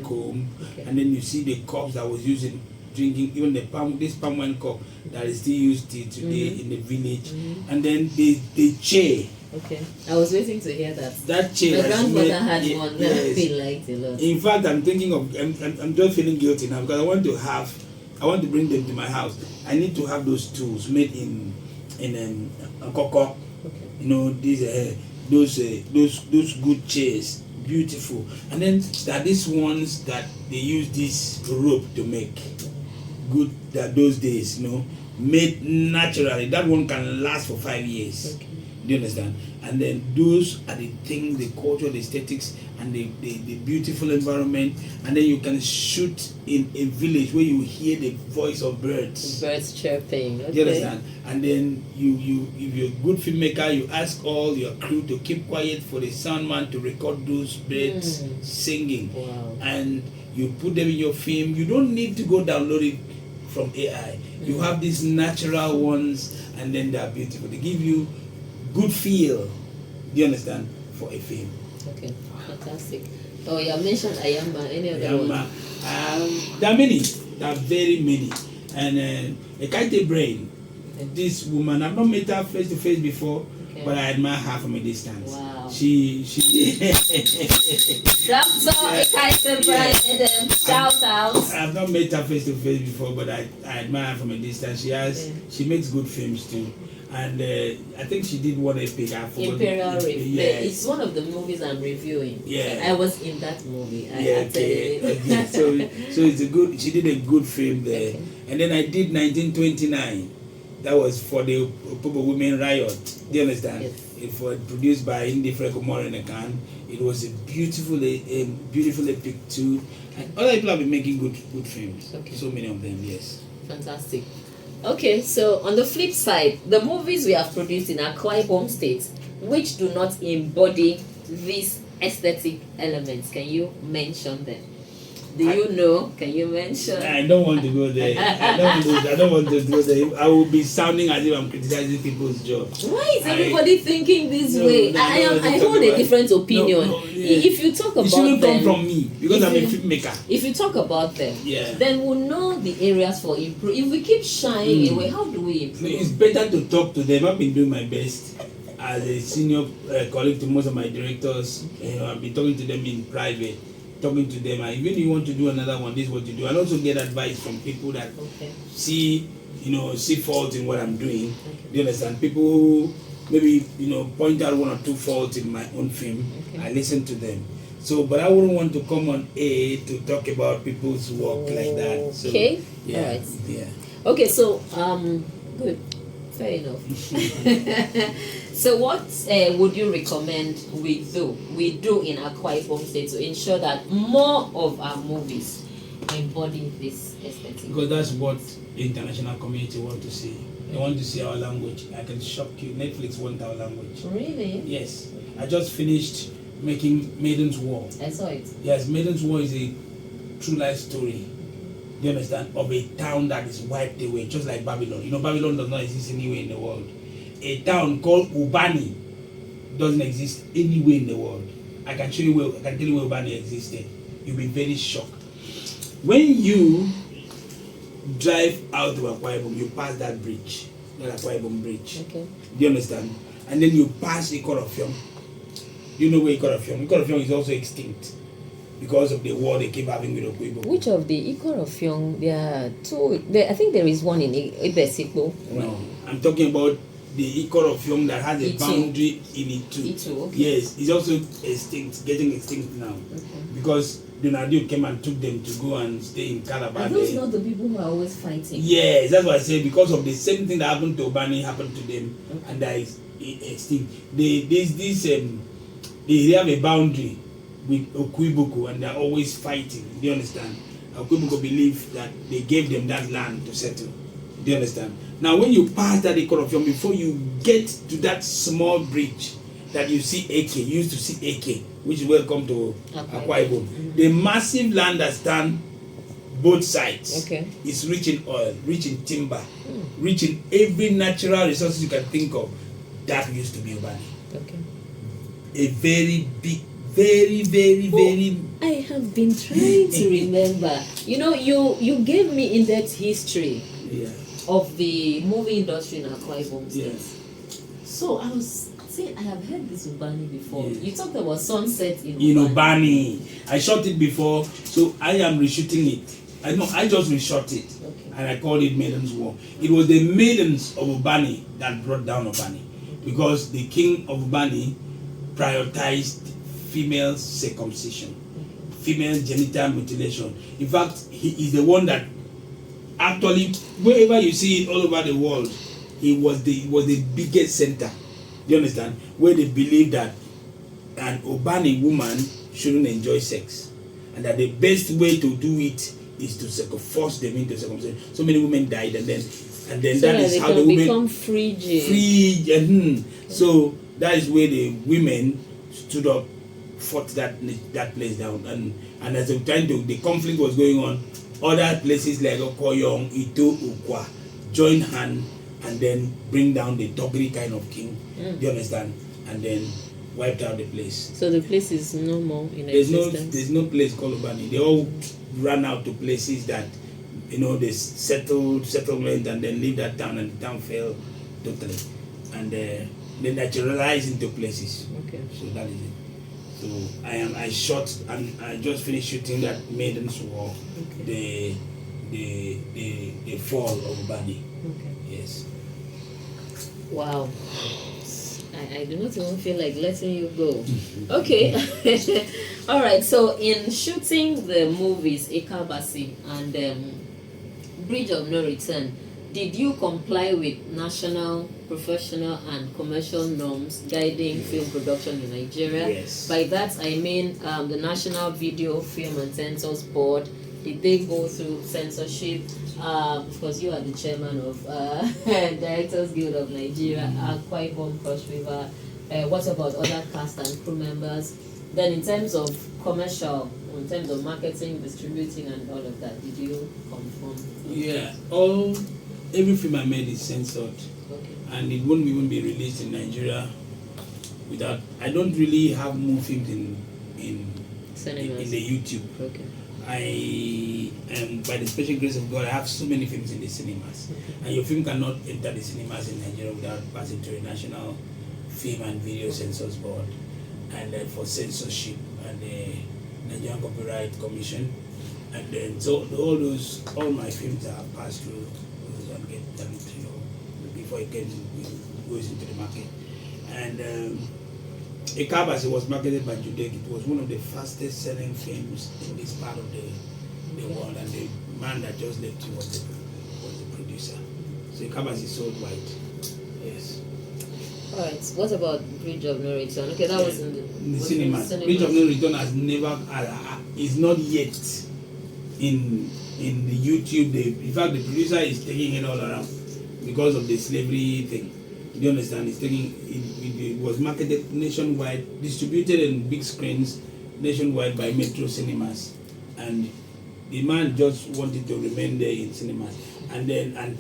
comb, and then you see the cups that was used in drinking, even this palm wine cup that is still used today in the village, and then the chair. Okay, I was waiting to hear that. That chair. My grandmother had one that we liked a lot. In fact, I'm thinking of. I'm just feeling guilty now because I want to bring them to my house. I need to have those tools made in Koko. Okay. You know, those good chairs, beautiful. And then there are these ones that they use this rope to make. Good that those days, you know, made naturally. That one can last for 5 years. Okay. Do you understand? And then those are the things, the culture, the aesthetics, and the beautiful environment. And then you can shoot in a village where you hear the voice of birds. Birds chirping. Okay. Do you understand? And then you if you're a good filmmaker, you ask all your crew to keep quiet for the soundman to record those birds singing. Wow. And you put them in your film. You don't need to go download it from AI. You have these natural ones, and then they are beautiful. They give you good feel. Do you understand? For a film. Okay, fantastic. Oh, you mentioned Ayamba. Any other one? There are many. There are very many. And Eka Brain, this woman, I've not met her face to face before, but I admire her from a distance. Wow. She Dr. Eka Brain, shout out. I've not met her face to face before, but I admire her from a distance. She makes good films too. And I think she did one epic. I forgot. Imperial Rape. Yes. It's one of the movies I'm reviewing. Yeah. I was in that movie. So it's a good. She did a good film there. Okay. And then I did 1929. That was for the Popo Women Riot. Do you understand? Yes. It was produced by Indi Frekomore. It was a beautiful epic too. And other people have been making good films. Okay. So many of them. Yes. Fantastic. Okay, so on the flip side, the movies we have produced in Akwa Ibom State, which do not embody these aesthetic elements, can you mention them? Do you know? Can you mention? I don't want to go there. I don't want to go there. I will be sounding as if I'm criticizing people's jobs. Why is everybody thinking this way? I hold a different opinion. If you talk about it shouldn't them, come from me because I'm a filmmaker. If you talk about them, yeah, then we'll know the areas for improvement. If we keep shying away, how do we improve? It's better to talk to them. I've been doing my best as a senior colleague to most of my directors. I've been talking to them in private, talking to them. And even if you want to do another one, this is what you do. And also get advice from people that see fault in what I'm doing. Do you understand? People who maybe point out one or two faults in my own film. I listen to them. So, but I wouldn't want to come on air to talk about people's work like that. So, okay. Yeah. All right. Yeah. Okay. So, good. Fair enough. So, what would you recommend we do in Akwa Ibom State to ensure that more of our movies embody this aesthetic? Because that's what the international community want to see. They want to see our language. I can shock you. Netflix want our language. Really? Yes. I just finished making Maiden's War. I saw it. Yes, Maiden's War is a true life story. Do you understand? Of a town that is wiped away, just like Babylon. Babylon does not exist anywhere in the world. A town called Ubani doesn't exist anywhere in the world. I can tell you where Ubani existed. You'll be very shocked. When you drive out of Akwa Ibom, you pass that bridge, that Akwa Ibom bridge. Okay. Do you understand? And then you pass Eko. Do you know where Eko is also extinct because of the war they keep having with Okwibo. Which of the Iko? There are two. I think there is one in Iquo. No, I'm talking about the Eko that has a boundary in it too. Iquo, okay. Yes, it's also extinct, getting extinct now. Okay. Because Donald came and took them to go and stay in Calabar. Are those not the people who are always fighting? Yes, that's what I say. Because of the same thing that happened to Obani happened to them, and that is extinct. They have a boundary with Okwibuku, and they're always fighting. Do you understand? Okwibuku believe that they gave them that land to settle. Do you understand? Now, when you pass that Eko, before you get to that small bridge that you see Eke, you used to see Eke, which is welcome to Akwa Ibom. The massive land that stand both sides is rich in oil, rich in timber, rich in every natural resources you can think of. That used to be Ubani. Okay. A very big, very. I have been trying to remember. You gave me in-depth history of the movie industry in Akwa Ibom State. Yes. So I was saying I have heard this Ubani before. Yes. You talked about Sunset in Ubani. I shot it before, so I am reshooting it. I just reshot it, and I called it Maiden's War. It was the maidens of Ubani that brought down Ubani, because the king of Ubani prioritized female circumcision, female genital mutilation. In fact, he is the one that actually, wherever you see it all over the world, he was the biggest center. Do you understand? Where they believe that an Ubani woman shouldn't enjoy sex, and that the best way to do it is to force them into circumcision. So many women died, and then so that is how the women become frigid. So that is where the women stood up, fought that place down, and as the conflict was going on, other places like Okoyong, Ito, Akwa joined hand and then bring down the Togri kind of king. Do you understand? And then wiped out the place. So the place is no more in existence. There's no place called Ubani. They all ran out to places that they settlement, and then leave that town, and the town fell totally, and they naturalized into places. Okay. So that is it. So I shot, and I just finished shooting that Maiden's War, the fall of Ubani. Okay. Yes. Wow. I do not even feel like letting you go. Okay. All right. So in shooting the movies Eka Abasi and Bridge of No Return, did you comply with national, professional, and commercial norms guiding film production in Nigeria? Yes. By that I mean the National Video, Film and Censors Board. Did they go through censorship? Because you are the chairman of Directors Guild of Nigeria, Akwa Ibom, Cross River. What about other cast and crew members? Then in terms of commercial, in terms of marketing, distributing, and all of that? Did you confirm? Yeah, every film I made is censored, and it won't even be released in Nigeria without. I don't really have more films in the YouTube. Okay. I am, by the special grace of God, I have so many films in the cinemas, and your film cannot enter the cinemas in Nigeria without passing through a national film and video censors board, and then for censorship and the Nigerian Copyright Commission, and then so all my films are passed through those and get done, before it goes into the market. And Eka Abasi was marketed by Judek. It was one of the fastest selling films in this part of the world, and the man that just left you was the producer. So Eka Abasi sold wide. Yes. Alright, what about Bridge of No Return? Okay, that was in the cinemas. Bridge of No Return has never, is not yet in the YouTube. In fact, the producer is taking it all around because of the slavery thing. You understand? It was marketed nationwide, distributed in big screens nationwide by Metro Cinemas, and the man just wanted to remain there in cinemas and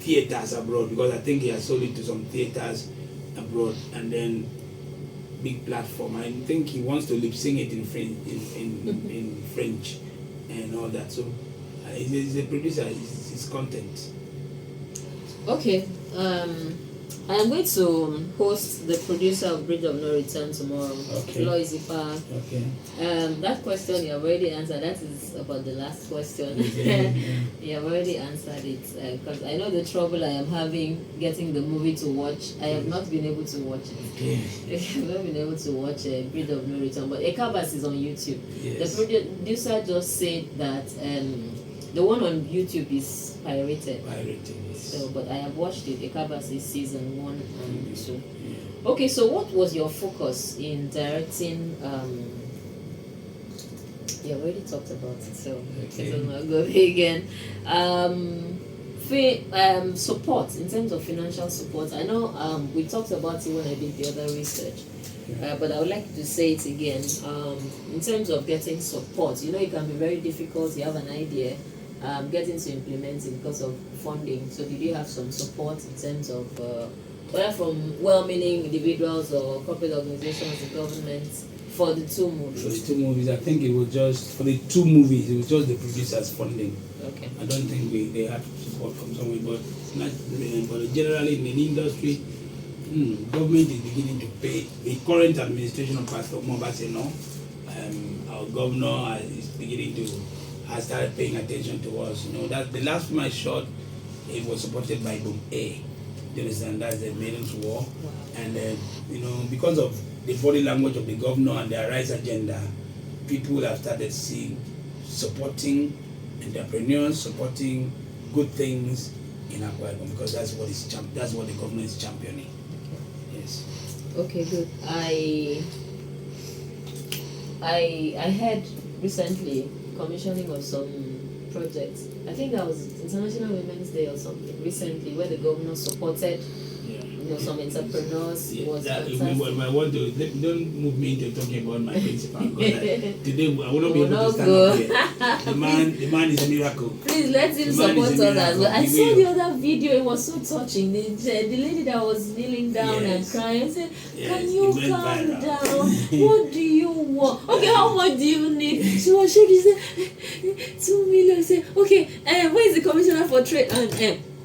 theaters abroad, because I think he has sold it to some theaters abroad, and then big platform. I think he wants to lip sync it in French and all that. So he's a producer. His content. Okay. I am going to host the producer of Bridge of No Return tomorrow. Okay. Loizipa. Okay. That question you have already answered. That is about the last question. You have already answered it, because I know the trouble I am having getting the movie to watch. I have not been able to watch it. Okay. I have not been able to watch Bridge of No Return, but Eka Abasi is on YouTube. Yes. The producer just said that the one on YouTube is pirated. So, but I have watched it, Eka Abasi season 1 and 2. Yeah. Okay, so what was your focus in directing? You already talked about it, so okay. I'm not go there again. Support, in terms of financial support. I know we talked about it when I did the other research, but I would like to say it again. In terms of getting support, it can be very difficult. You have an idea. Getting to implement it because of funding. So did you have some support in terms of whether from well-meaning individuals or corporate organizations, the government, for the 2 movies? For the 2 movies, I think it was just for the 2 movies. It was just the producers' funding. Okay. I don't think they had support from somewhere, but generally in the industry, government is beginning to pay. The current administration of Pastor Mobase, our governor is beginning to. I started paying attention to us. That the last film I shot, it was supported by Ibom. You understand? That's the Maiden's War. Wow. And because of the body language of the governor and their rights agenda, people have started supporting entrepreneurs, supporting good things in Akwa, because that's what the government is championing. Okay. Yes. Okay, good. I heard recently commissioning of some projects. I think that was International Women's Day or something recently, where the governor supported some entrepreneurs. Yeah, was I want to don't move me into talking about my principal, because today I will not be able to stand up here. The man is a miracle. Please let him support us as well. I saw the other video. It was so touching. The lady that was kneeling down and crying said, "Can you calm down? What do you want? Okay, how much do you need?" She was shaking. She said, 2 million. Say, okay, where is the commissioner for trade? And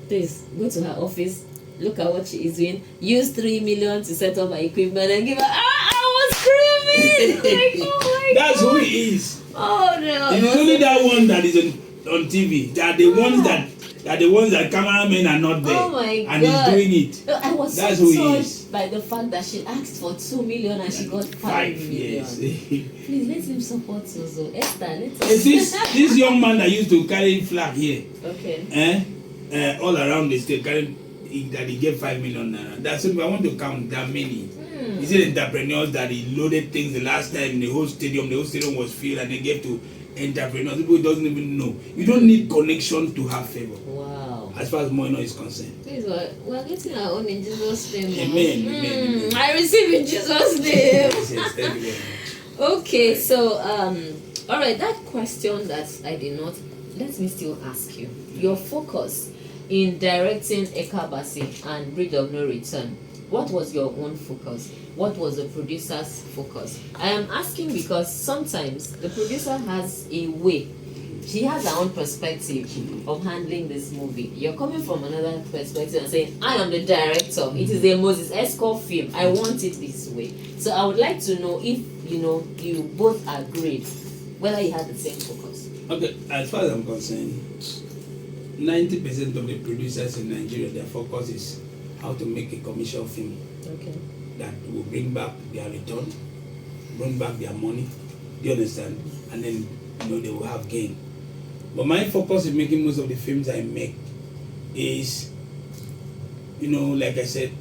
please go to her office. Look at what she is doing. Use 3 million to set up her equipment and give her. I was screaming! Like, oh my God. That's who he is. Oh no! It is only that one that is on TV. They are the ones that cameramen are not there. Oh my and God! he's doing it. No, I was That's so who he touched is. by the fact that she asked for 2 million and she got 5 million. Yes. Please let him support Suzo. Esther, let us. This young man that used to carry flag here. Okay. All around the state carrying. That he gave 5 million naira. That's what I want to count that many. Is it entrepreneurs that he loaded things the last time in the whole stadium? The whole stadium was filled and they gave to entrepreneurs. People who doesn't even know. You don't need connection to have favor. Wow. As far as Moino is concerned. Please, we're getting our own in Jesus' name. Amen. Amen. I receive in Jesus' name. Yes, thank you very much. Okay, so All right, that question that I did not, let me still ask you. Your focus in directing Eka Abasi and Bridge of No Return, what was your own focus? What was the producer's focus? I am asking because sometimes the producer has a way. She has her own perspective of handling this movie. You're coming from another perspective and saying, I am the director. It is a Moses Eskor film. I want it this way. So I would like to know if you both agreed whether you had the same focus. Okay, as far as I'm concerned, 90% of the producers in Nigeria, their focus is how to make a commercial film. Okay. That will bring back their return, bring back their money. Do you understand? And then they will have gain. But my focus in making most of the films I make is, like I said,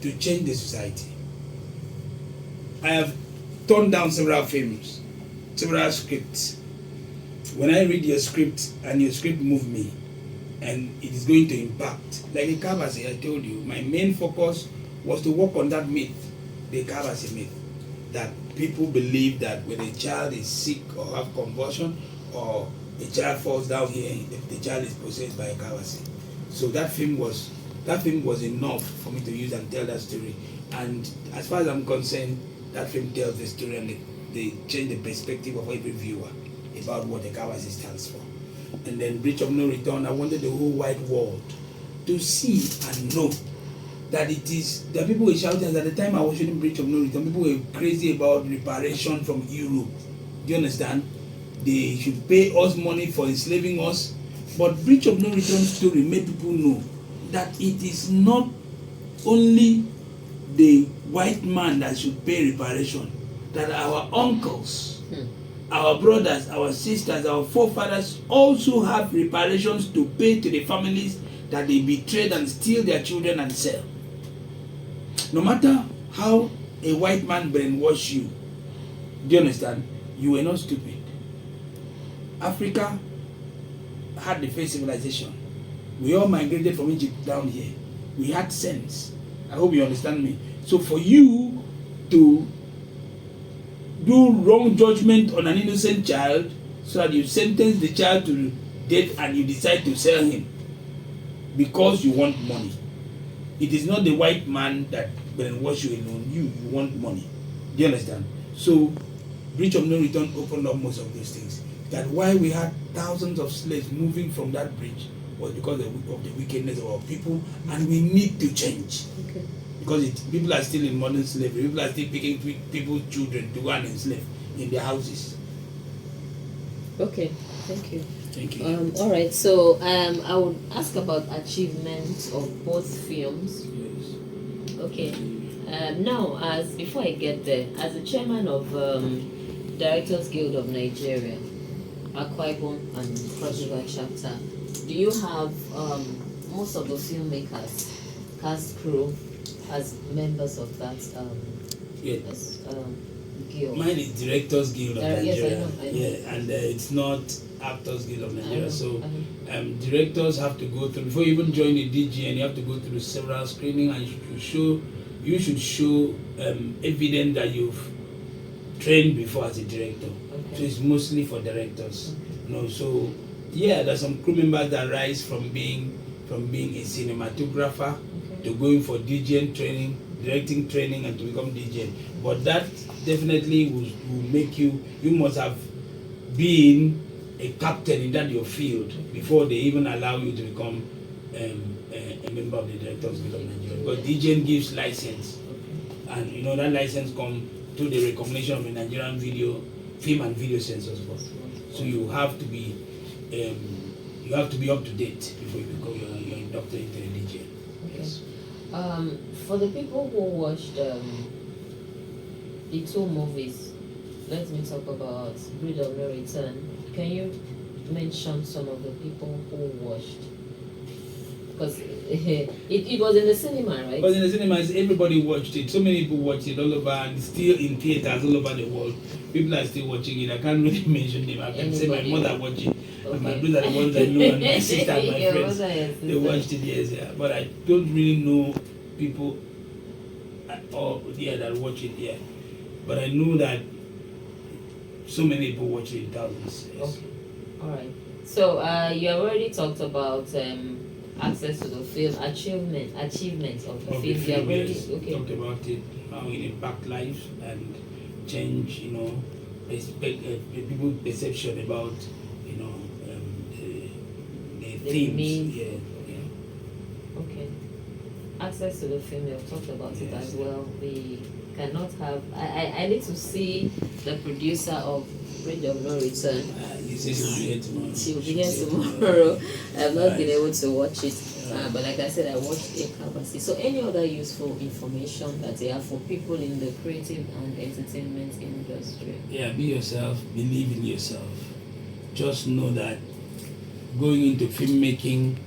to change the society. I have turned down several films, several scripts. When I read your script and your script move me, and it is going to impact, like Eka Abasi, I told you, my main focus was to work on that myth, the Eka Abasi myth, that people believe that when a child is sick or have convulsion or a child falls down here, the child is possessed by Eka Abasi. So that film was enough for me to use and tell that story. And as far as I'm concerned, that film tells the story and they change the perspective of every viewer about what Eka Abasi stands for. And then Bridge of No Return, I wanted the whole wide world to see and know that there are people were shouting. At the time I was shooting Bridge of No Return, people were crazy about reparation from Europe. Do you understand? They should pay us money for enslaving us. But Bridge of No Return story made people know that it is not only the white man that should pay reparation, that our uncles, our brothers, our sisters, our forefathers also have reparations to pay to the families that they betrayed and steal their children and sell. No matter how a white man brainwashed you, do you understand? You were not stupid. Africa had the first civilization. We all migrated from Egypt down here. We had sense. I hope you understand me. So for you to do wrong judgment on an innocent child so that you sentence the child to death and you decide to sell him because you want money. It is not the white man that brainwash you alone. You want money. Do you understand? So Bridge of No Return opened up most of those things. That why we had thousands of slaves moving from that bridge was because of the wickedness of our people, and we need to change. Okay. Because people are still in modern slavery. People are still picking people's children to go and enslave in their houses. Okay, thank you. Thank you. All right, so I would ask about achievements of both films. Yes. Okay. Now, before I get there, as the chairman of Directors Guild of Nigeria, Akwa, Ibom, and Cross River chapter, do you have most of the filmmakers, cast, crew, as members of that Yes. guild? Mine is Directors Guild of Nigeria. Yes, I know. Yeah, and it's not Actors Guild of Nigeria. I know. So directors have to go through, before you even join the DGN, you have to go through several screening, and you should show evidence that you've trained before as a director. Okay. So it's mostly for directors. Okay. So yeah, there's some crew members that rise from being a cinematographer to going for DGN training, directing training, and to become DGN. But that definitely will make you must have been a captain in that your field before they even allow you to become a member of the Directors Guild of Nigeria. Because DGN gives license, and that license comes through the recognition of the Nigerian film and video censors board. So you have to be up to date before you become you're inducted into the DGN. Okay. Yes. For the people who watched the two movies, let me talk about Bridge of No Return. Can you mention some of the people who watched? Because it was in the cinema, right? It was in the cinemas. Everybody watched it. So many people watched it all over, and still in theaters all over the world. People are still watching it. I can't really mention them. I can say my mother watched it. Okay. And my brother, the ones I know, and my sister and my friends, they watched it, yes, yeah. But I don't really know people that watch it, yeah. But I know that so many people watch it, thousands. Yes. Okay. All right. So you already talked about access to the film, achievements of the film. You already talked about it, how it impact lives and change, people's perception about, the themes. Yeah. Okay. Access to the film, you've talked about it as well. We cannot have. I need to see the producer of Bridge of No Return. She'll be here tomorrow. I've not been able to watch it, but like I said, I watched Eka Abasi. So, any other useful information that you have for people in the creative and entertainment industry? Yeah, be yourself. Believe in yourself. Just know that going into filmmaking,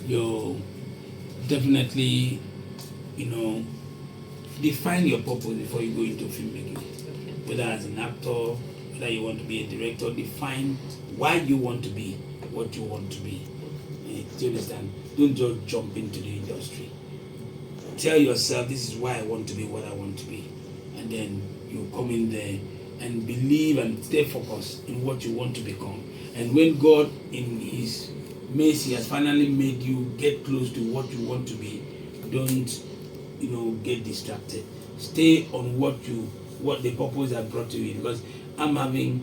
you'll definitely, define your purpose before you go into filmmaking. Okay. Whether as an actor, whether you want to be a director, define why you want to be what you want to be. Do you understand? Don't just jump into the industry. Tell yourself, this is why I want to be what I want to be. And then you come in there and believe and stay focused in what you want to become. And when God, in His mercy, has finally made you get close to what you want to be, don't get distracted. Stay on what the purpose has brought to you. Because I'm having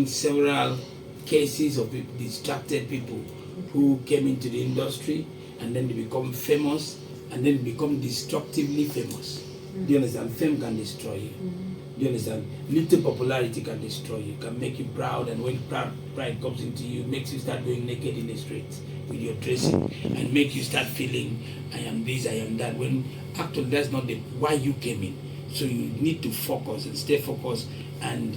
several cases of distracted people who came into the industry and then they become famous and then become destructively famous. Do you understand? Fame can destroy you. Do you understand? Little popularity can destroy you, can make you proud, and when pride comes into you, makes you start going naked in the streets with your dressing and make you start feeling, I am this, I am that, when actually that's not why you came in. So you need to focus and stay focused and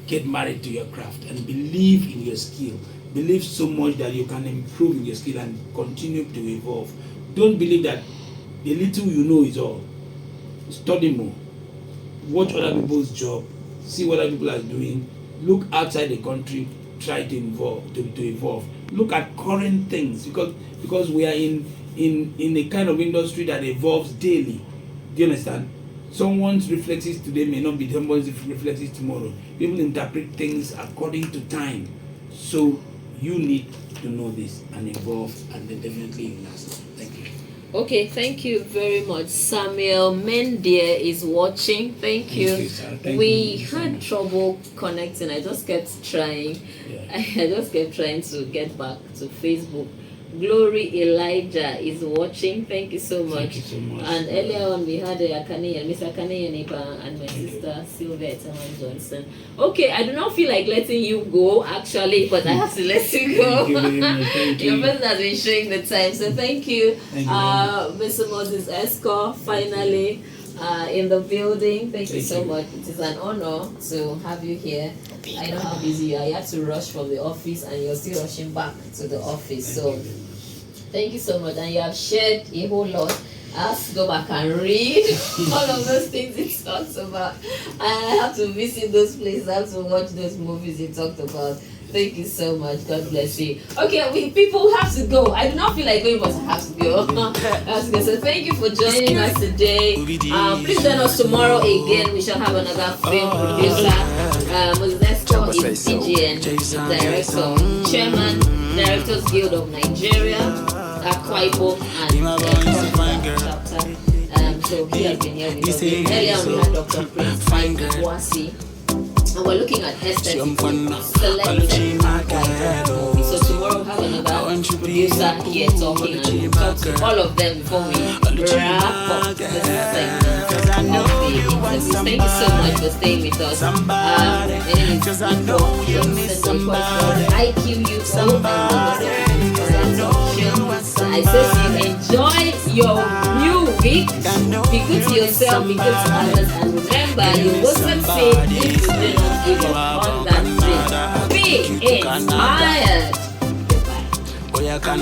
get married to your craft and believe in your skill. Believe so much that you can improve in your skill and continue to evolve. Don't believe that the little you know is all. Study more. Watch other people's job. See what other people are doing. Look outside the country. Try to evolve. Look at current things because we are in a kind of industry that evolves daily. Do you understand? Someone's reflexes today may not be someone's reflexes tomorrow. People interpret things according to time. So you need to know this and evolve, and then definitely last. Thank you. Okay, thank you very much. Samuel Mendier is watching. Thank you. We had trouble connecting. I just kept trying. Yeah. I just kept trying to get back to Facebook. Glory Elijah is watching. Thank you so much. Thank you so much. And earlier on we had Mr. Akane and my sister Sylvia Johnson. Okay, I do not feel like letting you go actually, but I have to let you go. Thank you very much. Thank you. Your person has been showing the time, so thank you. Thank you Mr. Moses Eskor, finally in the building. Thank you so much. It is an honor to have you here. I know how busy you are. You have to rush from the office and you're still rushing back to the office. So thank you so much. And you have shared a whole lot. I have to go back and read all of those things he talks about. And I have to visit those places. I have to watch those movies he talked about. Thank you so much. God bless you. Okay, people have to go. I do not feel like going, but I have to go. So thank you for joining us today. Please join us tomorrow again. We shall have another film producer. Moses Eskor is DGN, director, chairman, Directors Guild of Nigeria, Akwa, Ibom, and chapter. So he has been here with us. Earlier we had Dr. Prince Iquo. And we're looking at aesthetics, selected So tomorrow we'll have another producer here talking, and we'll talk to all of them before we wrap up this segment of the interviews. Thank you so much for staying with us. My name is Iquo, Iquo, I say enjoy your new week. Be good to yourself, be good to others, and remember, you will succeed if you do not give up on that thing. Be inspired. Goodbye.